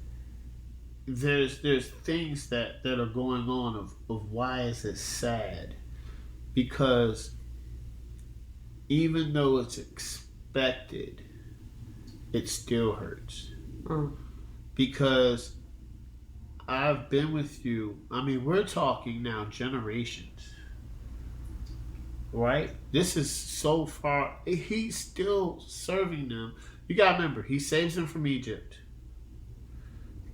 there's things that are going on of why is it sad, because even though it's expected, it still hurts. Because I've been with you, I mean, we're talking now generations, right? This is so far, he's still serving them. You gotta remember, he saves them from Egypt.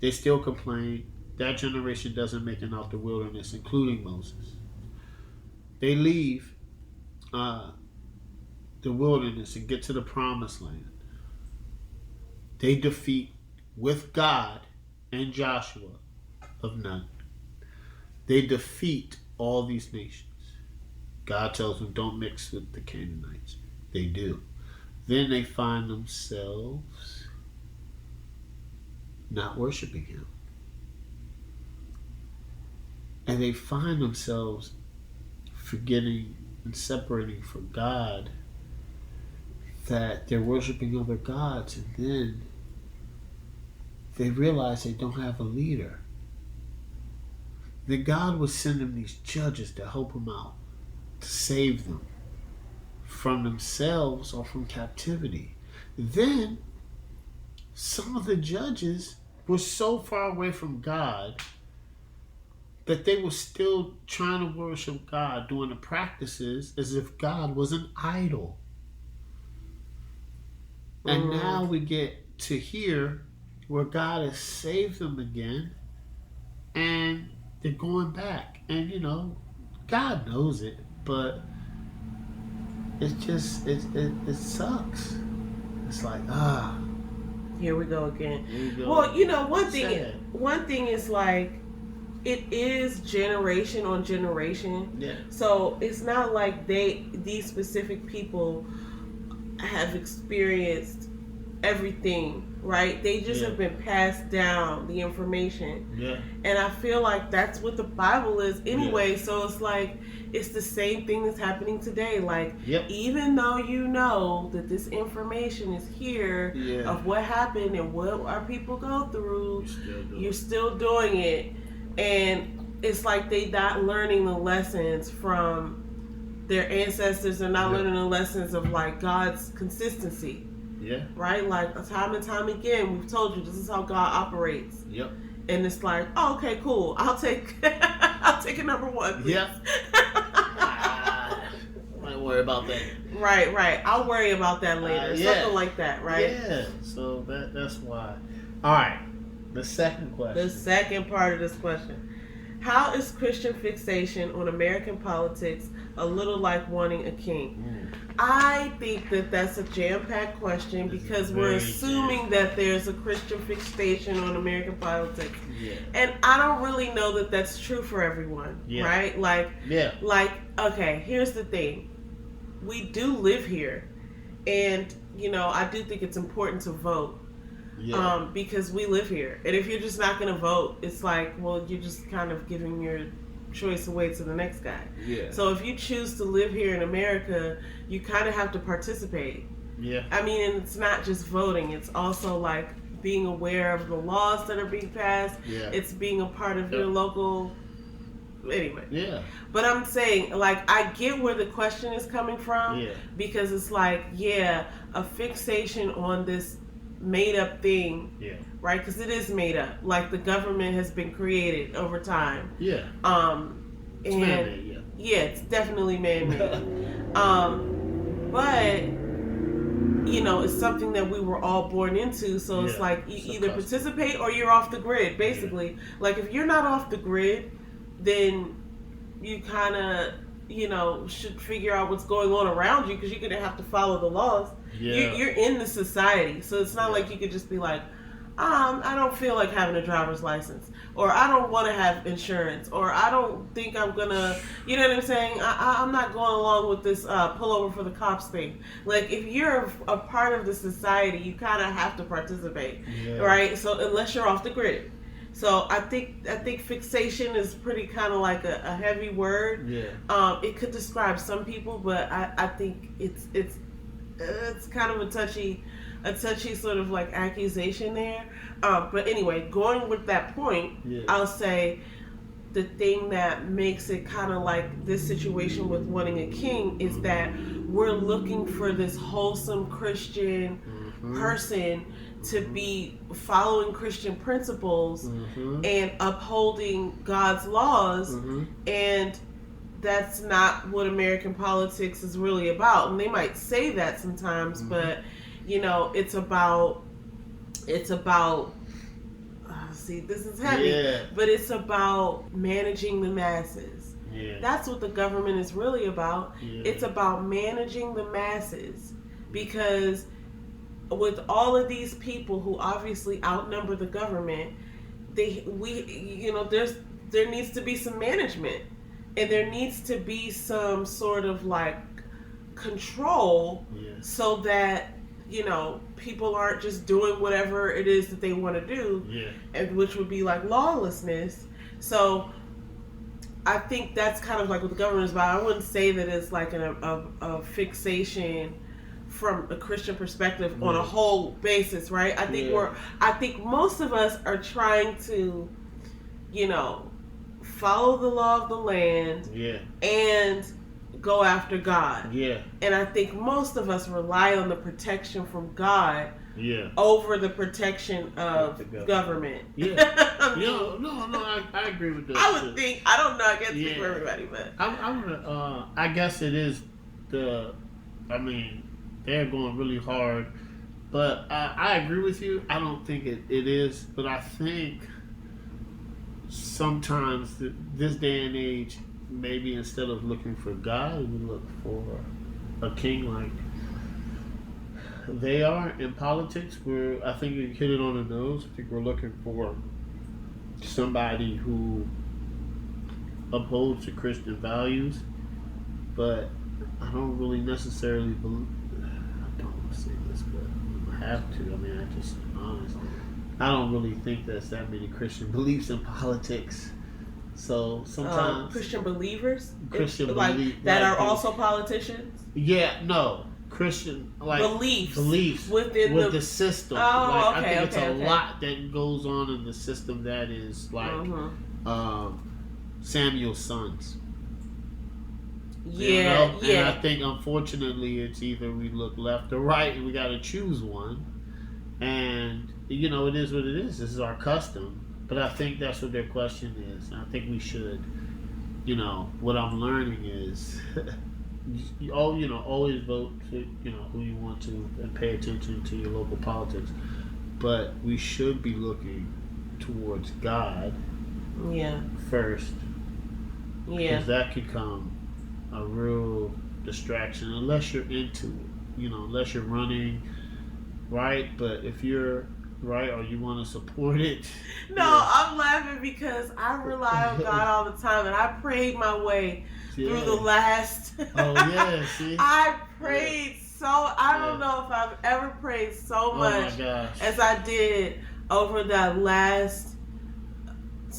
They still complain. That generation doesn't make it out the wilderness, including Moses. They leave the wilderness and get to the promised land. They defeat, with God and Joshua of Nun, they defeat all these nations. God tells them, don't mix with the Canaanites. They do. Then they find themselves not worshiping him. And they find themselves forgetting and separating from God, that they're worshiping other gods, and then they realize they don't have a leader. Then God would send them these judges to help them out, to save them from themselves or from captivity. Then some of the judges were so far away from God that they were still trying to worship God, doing the practices as if God was an idol. And now we get to here where God has saved them again, and they're going back. And God knows it, but it's just it sucks. It's like, here we go again. Well, one thing is like, it is generation on generation. Yeah. So it's not like these specific people have experienced everything, right? They just have been passed down the information. Yeah. And I feel like that's what the Bible is anyway. So it's like, it's the same thing that's happening today. Like, even though you know that this information is here of what happened and what our people go through, you're still doing it. And it's like they not learning the lessons from their ancestors. They're not learning the lessons of like God's consistency. Yeah. Right? Like time and time again, we've told you this is how God operates. Yep. And it's like, oh, okay, cool. I'll take a number one. Please. Yep. Might worry about that. Right. I'll worry about that later. Something like that, right? Yeah. So that's why. All right. The second question. The second part of this question. How is Christian fixation on American politics a little like wanting a king? I think that that's a jam-packed question because we're assuming that there's a Christian fixation on American politics. Yeah. And I don't really know that that's true for everyone, right? Like, okay, here's the thing. We do live here. And, I do think it's important to vote. Yeah. Because we live here. And if you're just not going to vote, it's like, well, you're just kind of giving your choice away to the next guy. Yeah. So if you choose to live here in America, you kind of have to participate. Yeah. I mean, and it's not just voting. It's also like being aware of the laws that are being passed. Yeah. It's being a part of your local... Anyway. Yeah. But I'm saying, like, I get where the question is coming from. Yeah. Because it's like, a fixation on this made up thing, right? Because it is made up. Like the government has been created over time. Yeah. It's man-made, it's definitely man-made. But it's something that we were all born into. So it's like you either participate or you're off the grid. Basically, like if you're not off the grid, then you kind of should figure out what's going on around you because you're gonna have to follow the laws. Yeah. You're in the society, so it's not like you could just be like, I don't feel like having a driver's license, or I don't want to have insurance, or I don't think I'm gonna, you know what I'm saying? I'm not going along with this pull over for the cops thing. Like if you're a part of the society, you kind of have to participate, right? So unless you're off the grid. So I think fixation is pretty kind of like a heavy word. Yeah. It could describe some people, but I think it's kind of a touchy sort of like accusation there. But anyway, going with that point, I'll say the thing that makes it kind of like this situation with wanting a king is that we're looking for this wholesome Christian person to be following Christian principles and upholding God's laws, and that's not what American politics is really about. And they might say that sometimes, but it's about see, this is heavy, but it's about managing the masses. That's what the government is really about. It's about managing the masses, because with all of these people who obviously outnumber the government, there needs to be some management, and there needs to be some sort of like control, so that people aren't just doing whatever it is that they want to do, and which would be like lawlessness. So I think that's kind of like what the government is about. I wouldn't say that it's like a fixation from a Christian perspective on a whole basis, right? I think most of us are trying to, follow the law of the land and go after God. Yeah. And I think most of us rely on the protection from God over the protection of the government. Yeah. I mean, I agree with that. I would think, I don't know, I can't speak for everybody, but I guess it is they're going really hard, but I agree with you. I don't think it is, but I think sometimes this day and age, maybe instead of looking for God, we look for a king like they are in politics. I think you hit it on the nose. I think we're looking for somebody who upholds to Christian values, but I don't really necessarily believe. I don't want to say this, but I have to. I mean, I just honest. I don't really think there's that many Christian beliefs in politics. So sometimes Christian believers, Christian like that are also politicians. Yeah, no. Christian beliefs within the system. I think it's a lot that goes on in the system that is like Samuel's sons. Yeah, And I think unfortunately it's either we look left or right and we got to choose one. And it is what it is. This is our custom. But I think that's what their question is. And I think we should. What I'm learning is. Always vote for who you want to and pay attention to your local politics, but we should be looking towards God, first, because that could come a real distraction unless you're into it, unless you're running, right? But if you're right or you want to support it, I'm laughing because I rely on God all the time, and I prayed my way through the last. See? I prayed I don't know if I've ever prayed so much as I did over that last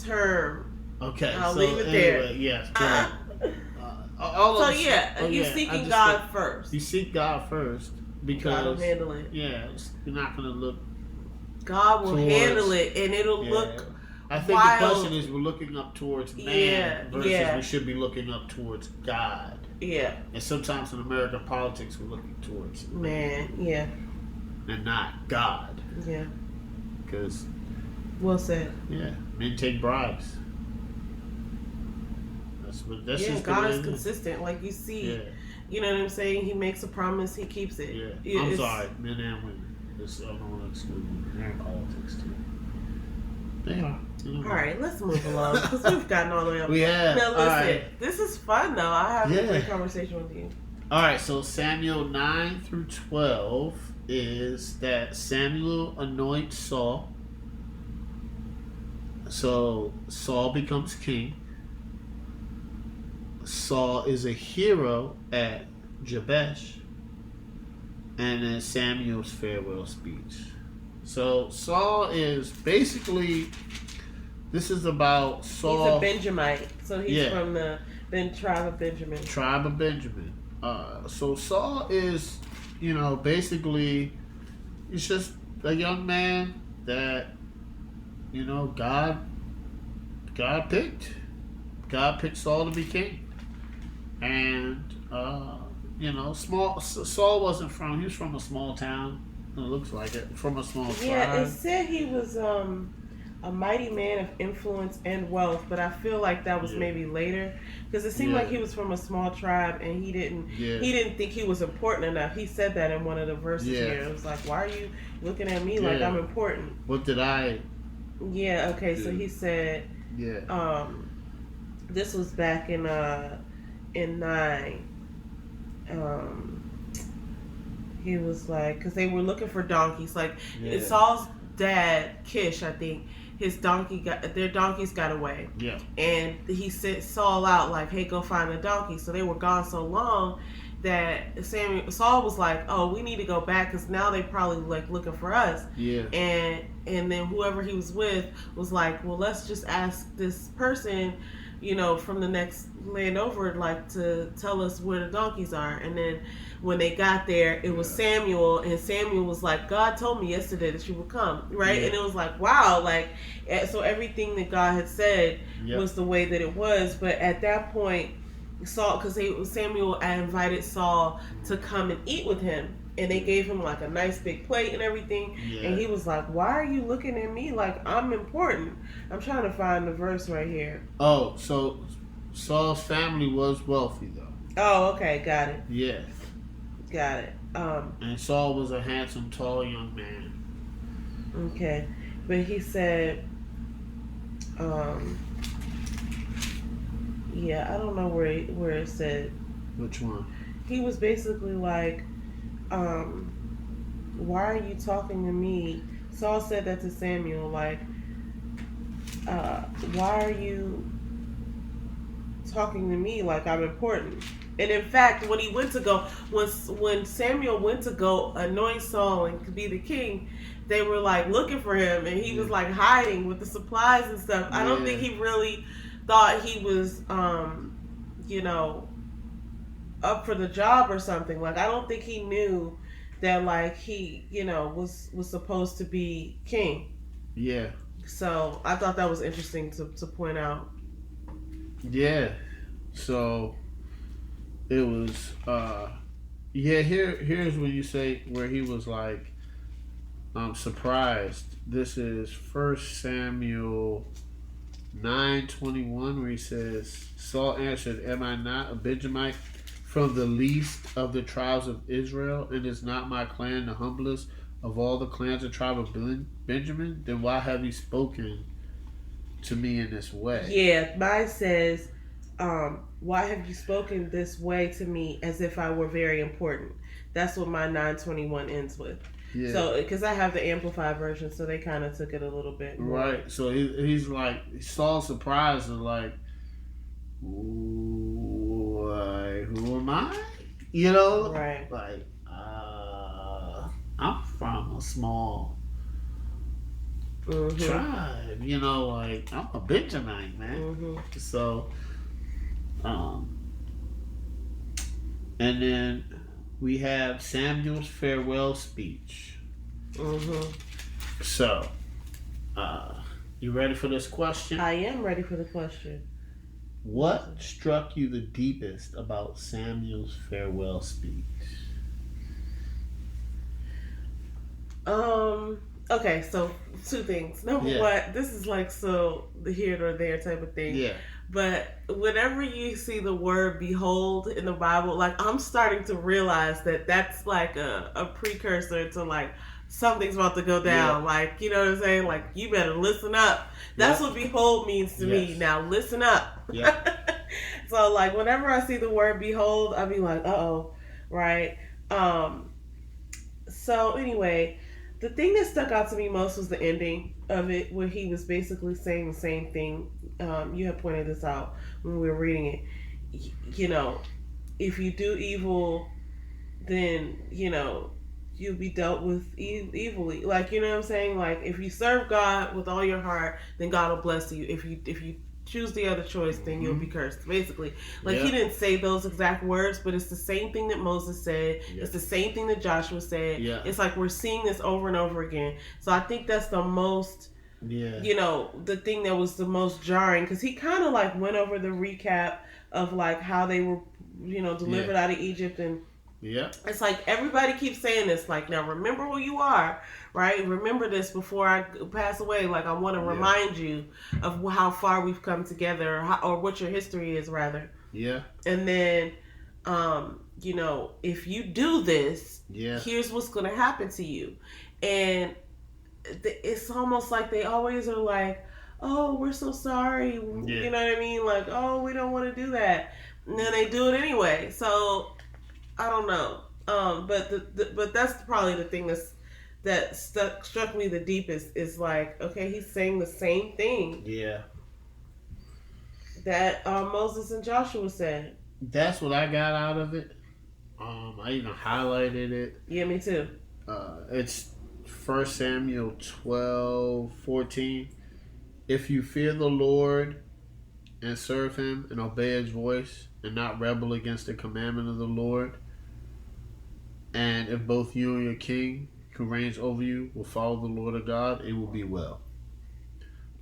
term. Okay, I'll leave it there. Yes. You're seeking God first. You seek God first because God will handle it. Yeah, you're not going to look. God will handle it, and it'll look. I think the question is we're looking up towards man versus we should be looking up towards God. Yeah. And sometimes in American politics we're looking towards man. Yeah. And not God. Yeah. Because. Well said. Yeah. Men take bribes. That's just God is consistent. Like you see. Yeah. You know what I'm saying? He makes a promise, he keeps it. Yeah. I'm sorry, men and women. I don't want to exclude women. They're in politics too. They are. All right, let's move along because we've gotten all the way up. We have. Now listen, this is fun though. I have a great conversation with you. All right, so Samuel 9 through 12 is that Samuel anoints Saul. So Saul becomes king. Saul is a hero at Jabesh, and then Samuel's farewell speech. So Saul is basically. This is about Saul. He's a Benjamite, so he's from the tribe of Benjamin. Tribe of Benjamin. So Saul is, basically, he's just a young man that, God picked. God picked Saul to be king, and Saul wasn't from. He was from a small town. It looks like it, from a small tribe. Yeah, it said he was a mighty man of influence and wealth, but I feel like that was maybe later because it seemed like he was from a small tribe and he didn't think he was important enough. He said that in one of the verses here. It was like, why are you looking at me like I'm important? What did I? Yeah. Okay. So he said. Yeah. This was back in 9. He was like, because they were looking for donkeys. Like Saul's dad, Kish, I think. Their donkeys got away. Yeah. And he sent Saul out like, hey, go find the donkey. So they were gone so long that Saul was like, oh, we need to go back because now they probably like looking for us. Yeah. And then whoever he was with was like, well, let's just ask this person, from the next land over, like to tell us where the donkeys are. And then when they got there, it was Samuel, and Samuel was like, God told me yesterday that you would come, right? And it was like, wow, like, so everything that God had said was the way that it was. But at that point, Saul, because Samuel invited Saul to come and eat with him, and they gave him like a nice big plate and everything, and he was like, why are you looking at me like I'm important? I'm trying to find the verse right here. Oh, so Saul's family was wealthy though. Oh, okay, got it. Yeah. Got it. And Saul was a handsome, tall young man. Okay. But he said, yeah, I don't know where it said. Which one? He was basically like, why are you talking to me? Saul said that to Samuel, like, why are you, talking to me? Like, I'm important. I'm trying to find the verse right here. Oh, okay, got it. He said, he was basically like, why are you talking to me? Saul said that to Samuel, like, why are you talking to me? Like, I'm important. I'm trying to find the verse right here. Oh, okay, got it. He said, why are you talking to me like I'm important. And in fact, when he went to go, when Samuel went to go anoint Saul and be the king, they were like looking for him, and he was like hiding with the supplies and stuff. I don't think he really thought he was, you know, up for the job or something. Like, I don't think he knew that, like, he, you know, was supposed to be king. Yeah. So I thought that was interesting to point out. Yeah. So it was here's when you say where he was like surprised. This is 1 Samuel 9:21, where he says, Saul answered, am I not a Benjamite from the least of the tribes of Israel, and is not my clan the humblest of all the clans of the tribe of Benjamin? Then why have you spoken to me in this way? Yeah, mine says, why have you spoken this way to me as if I were very important? That's what my 9:21 ends with. Yeah. So, because I have the amplified version, so they kind of took it a little bit more. Right. So he's like, Saul's surprised and like, who am I? You know? Right. Like, I'm from a small tribe. You know, like, I'm a Benjamite, man. Mm-hmm. So, and then we have Samuel's farewell speech. Mm-hmm. So, you ready for this question? I am ready for the question. What struck you the deepest about Samuel's farewell speech? Okay, so two things. Number one, this is like so the here or there type of thing. Yeah. But whenever you see the word behold in the Bible, like, I'm starting to realize that that's like a precursor to like something's about to go down. Yeah. Like, you know what I'm saying? Like, you better listen up. That's what behold means to me. Now listen up. Yeah. So like whenever I see the word behold, I'll be like, uh-oh, right? So anyway, the thing that stuck out to me most was the ending of it, where he was basically saying the same thing. You had pointed this out when we were reading it. You know, if you do evil, then, you know, you'll be dealt with evilly. Like, you know what I'm saying? Like, if you serve God with all your heart, then God will bless you. If you choose the other choice, then you'll be cursed. Basically, like, he didn't say those exact words, but it's the same thing that Moses said. Yeah. It's the same thing that Joshua said. Yeah. It's like we're seeing this over and over again. So I think that's the most, you know, the thing that was the most jarring, because he kind of like went over the recap of like how they were, you know, delivered out of Egypt. And it's like everybody keeps saying this, like, now remember who you are, right? Remember this before I pass away. Like, I want to remind you of how far we've come together, or what your history is, rather. Yeah. And then, you know, if you do this, here's what's going to happen to you. And it's almost like they always are like, oh, we're so sorry. You know what I mean? Like, oh, we don't want to do that. And then they do it anyway. So I don't know. But that's probably the thing that struck me the deepest, is like, okay, he's saying the same thing. Yeah. That Moses and Joshua said. That's what I got out of it. I even highlighted it. Yeah, me too. It's 1 Samuel 12:14. If you fear the Lord and serve him and obey his voice and not rebel against the commandment of the Lord, and if both you and your king who reigns over you will follow the Lord of God, it will be well.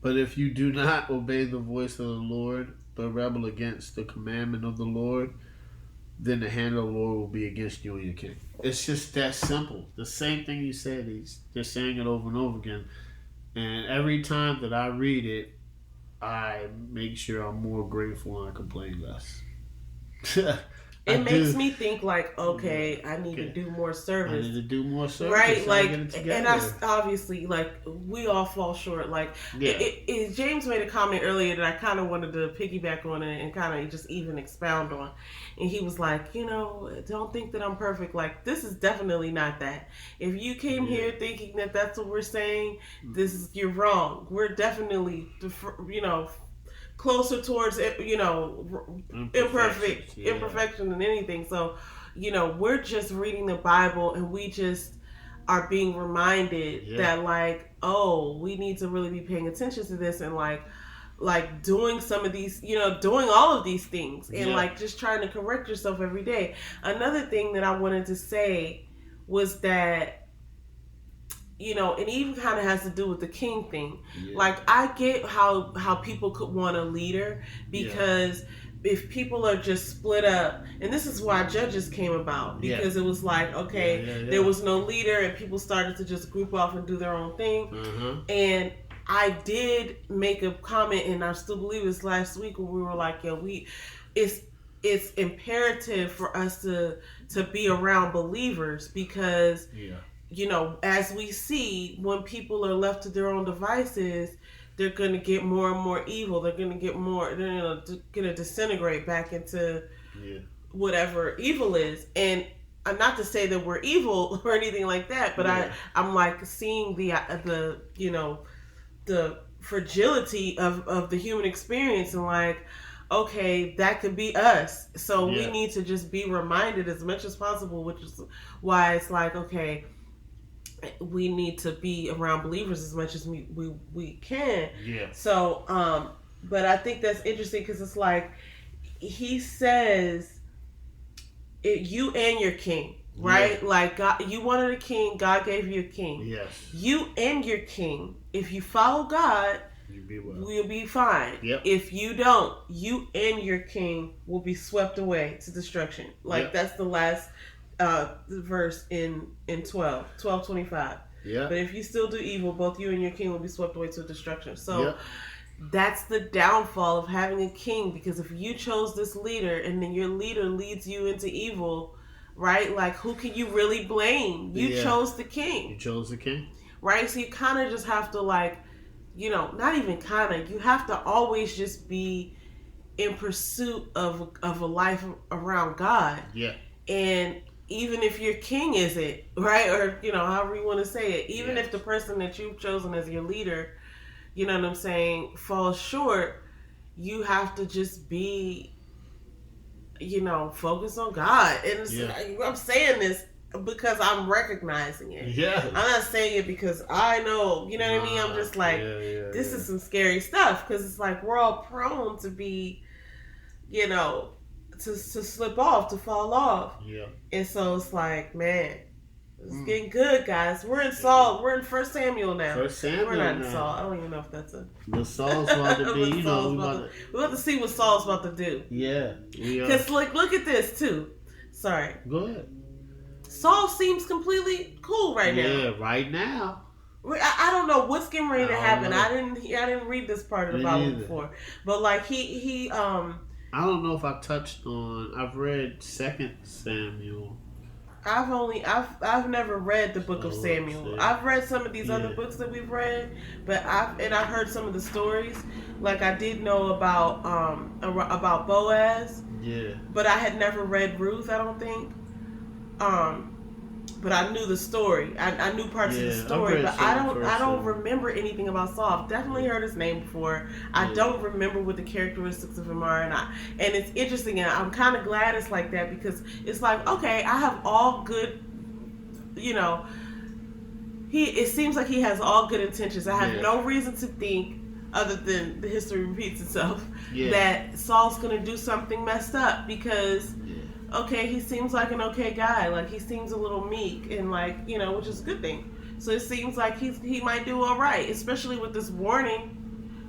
But if you do not obey the voice of the Lord, but rebel against the commandment of the Lord, then the hand of the Lord will be against you and your king. It's just that simple. The same thing you said, they're saying it over and over again. And every time that I read it, I make sure I'm more grateful and I complain less. It makes me think like, okay, I need to do more service. I need to do more service. Right? Like, and I obviously, like, we all fall short. Like, James made a comment earlier that I kind of wanted to piggyback on it and kind of just even expound on. And he was like, you know, don't think that I'm perfect. Like, this is definitely not that. If you came here thinking that that's what we're saying, you're wrong. We're definitely, you know, closer towards imperfection than anything. So, we're just reading the Bible, and we just are being reminded that, like, oh, we need to really be paying attention to this, and like doing some of these, doing all of these things, and like just trying to correct yourself every day. Another thing that I wanted to say was that, it even kind of has to do with the king thing. Yeah. Like, I get how people could want a leader, because if people are just split up, and this is why Judges came about, because it was like, there was no leader, and people started to just group off and do their own thing. And I did make a comment, and I still believe this last week, when we were like, it's imperative for us to be around believers, because as we see, when people are left to their own devices, they're going to get more and more evil. They're going to get more, they're going to disintegrate back into whatever evil is. And not to say that we're evil or anything like that, but I'm like seeing the fragility of the human experience, and like, okay, that could be us. So we need to just be reminded as much as possible, which is why it's like, okay, we need to be around believers as much as we can. So, but I think that's interesting, because it's like, he says, you and your king, right? Like, God, you wanted a king, God gave you a king. Yes. You and your king, if you follow God, we'll be fine. If you don't, you and your king will be swept away to destruction. Like, that's the last verse in 12:25. But if you still do evil, both you and your king will be swept away to destruction. So that's the downfall of having a king, because if you chose this leader, and then your leader leads you into evil, right? Like, who can you really blame? You chose the king. You chose the king. Right? So you kind of just have to, like, not even kind of, you have to always just be in pursuit of a life around God. And even if your king isn't, right? Or, however you want to say it, even if the person that you've chosen as your leader, you know what I'm saying, falls short, you have to just be, focus on God. And I'm saying this because I'm recognizing it. I'm not saying it because I know, you know what I mean? I'm just like, this is some scary stuff, because it's like, we're all prone to be, to slip off, to fall off. And so it's like, man, it's getting good, guys. We're in Saul. We're in 1 Samuel now. We're not in Saul. I don't even know if that's a... But Saul's about to be, we're about to see what Saul's about to do. Because look at this, too. Sorry. Go ahead. Saul seems completely cool right now. Right now. I don't know what's getting ready to happen. I didn't read this part of the Bible before. But like, he I don't know if I touched on. I've read 2 Samuel. I've never read the book of Samuel. I've read some of these other books that we've read, but I've heard some of the stories. Like, I did know about Boaz. But I had never read Ruth, I don't think. But I knew the story. I knew parts of the story, but I don't remember anything about Saul. I've definitely heard his name before. I don't remember what the characteristics of him are, and it's interesting, and I'm kind of glad it's like that, because it's like, okay, I have all good, it seems like he has all good intentions. I have no reason to think, other than the history repeats itself, that Saul's going to do something messed up, because okay, he seems like an okay guy. Like, he seems a little meek, and like, which is a good thing. So it seems like he might do all right, especially with this warning,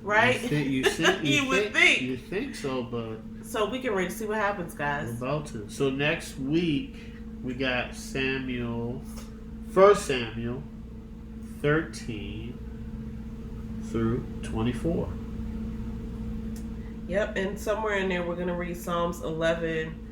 right? You would think. You think so, but... So we get ready to see what happens, guys. We're about to. So next week, we got 1 Samuel 13 through 24. Yep, and somewhere in there, we're going to read Psalms 11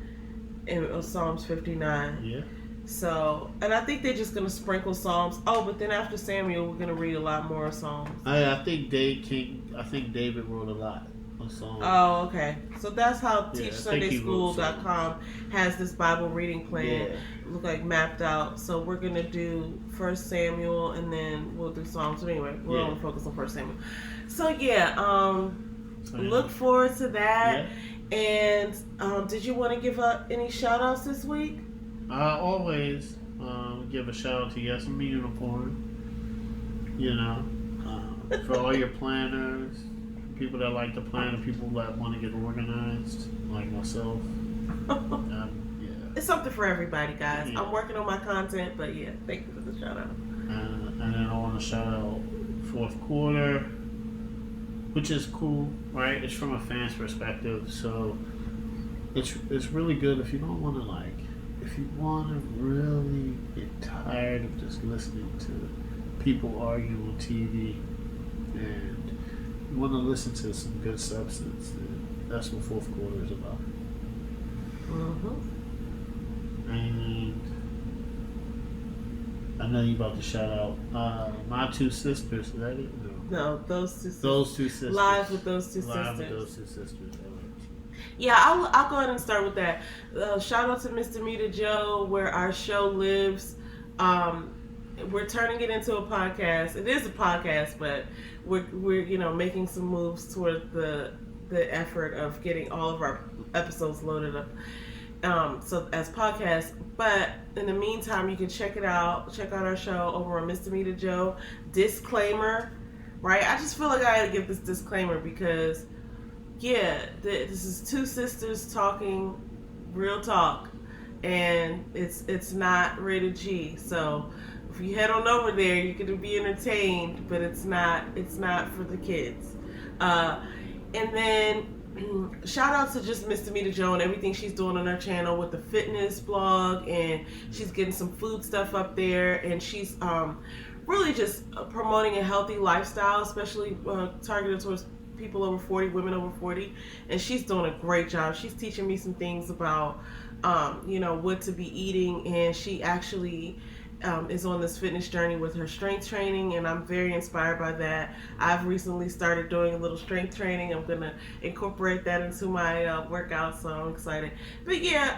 and Psalms 59. So, and I think they're just going to sprinkle Psalms. Oh, but then after Samuel, we're going to read a lot more Psalms. I think David wrote a lot of Psalms. Oh, okay. So that's how TeachSundaySchool.com has this Bible reading plan, look like mapped out. So we're going to do 1 Samuel, and then we'll do Psalms. So anyway, we're only focused on 1 Samuel. So So, look forward to that. Yeah. And did you want to give up any shout outs this week? Always give a shout out to Yes I'm a Unicorn. You know, for all your planners, people that like to plan, and people that want to get organized, like myself. Yeah. It's something for everybody, guys. Yeah. I'm working on my content, but yeah, thank you for the shout out. And then I want to shout out fourth quarter, which is cool, right? It's from a fan's perspective, so it's really good if you don't want to if you want to really get tired of just listening to people argue on TV, and you want to listen to some good substance. That's what fourth quarter is about. Mm-hmm. And I know you about to shout out my two sisters. Is that it? No, those two sisters. Those two sisters. Live with those two sisters. Live with those two sisters. Yeah, I'll go ahead and start with that. Shout out to Miss Damita Jo, where our show lives. We're turning it into a podcast. It is a podcast, but we're making some moves toward the effort of getting all of our episodes loaded up. So as podcasts, but in the meantime, you can check it out. Check out our show over on Miss Damita Jo. Disclaimer, right? I just feel like I gotta give this disclaimer because, yeah, this is two sisters talking real talk, and it's not rated G. So if you head on over there, you're gonna be entertained, but it's not for the kids. And then shout out to just Miss Damita Jo and everything she's doing on her channel with the fitness blog, and she's getting some food stuff up there, and she's really just promoting a healthy lifestyle, especially targeted towards people over 40, women over 40, and she's doing a great job. She's teaching me some things about what to be eating, and she actually is on this fitness journey with her strength training, and I'm very inspired by that. I've recently started doing a little strength training. I'm gonna incorporate that into my workout, so I'm excited. But yeah,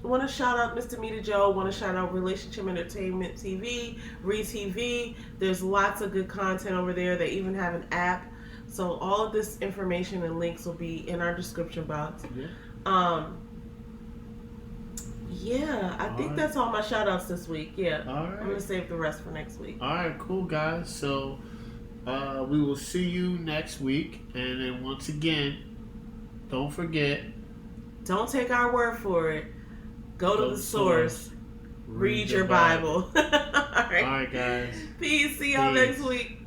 want to shout out Mr. Damita Jo. Want to shout out Relationship Entertainment TV, ReTV. There's lots of good content over there. They even have an app. So all of this information and links will be in our description box. Yeah. Yeah, I think that's all my shout outs this week. Yeah. All right. I'm going to save the rest for next week. All right, cool, guys. So we will see you next week. And then once again, don't forget. Don't take our word for it. Go to the source. Read your Bible. All right. All right, guys. Peace. See y'all next week.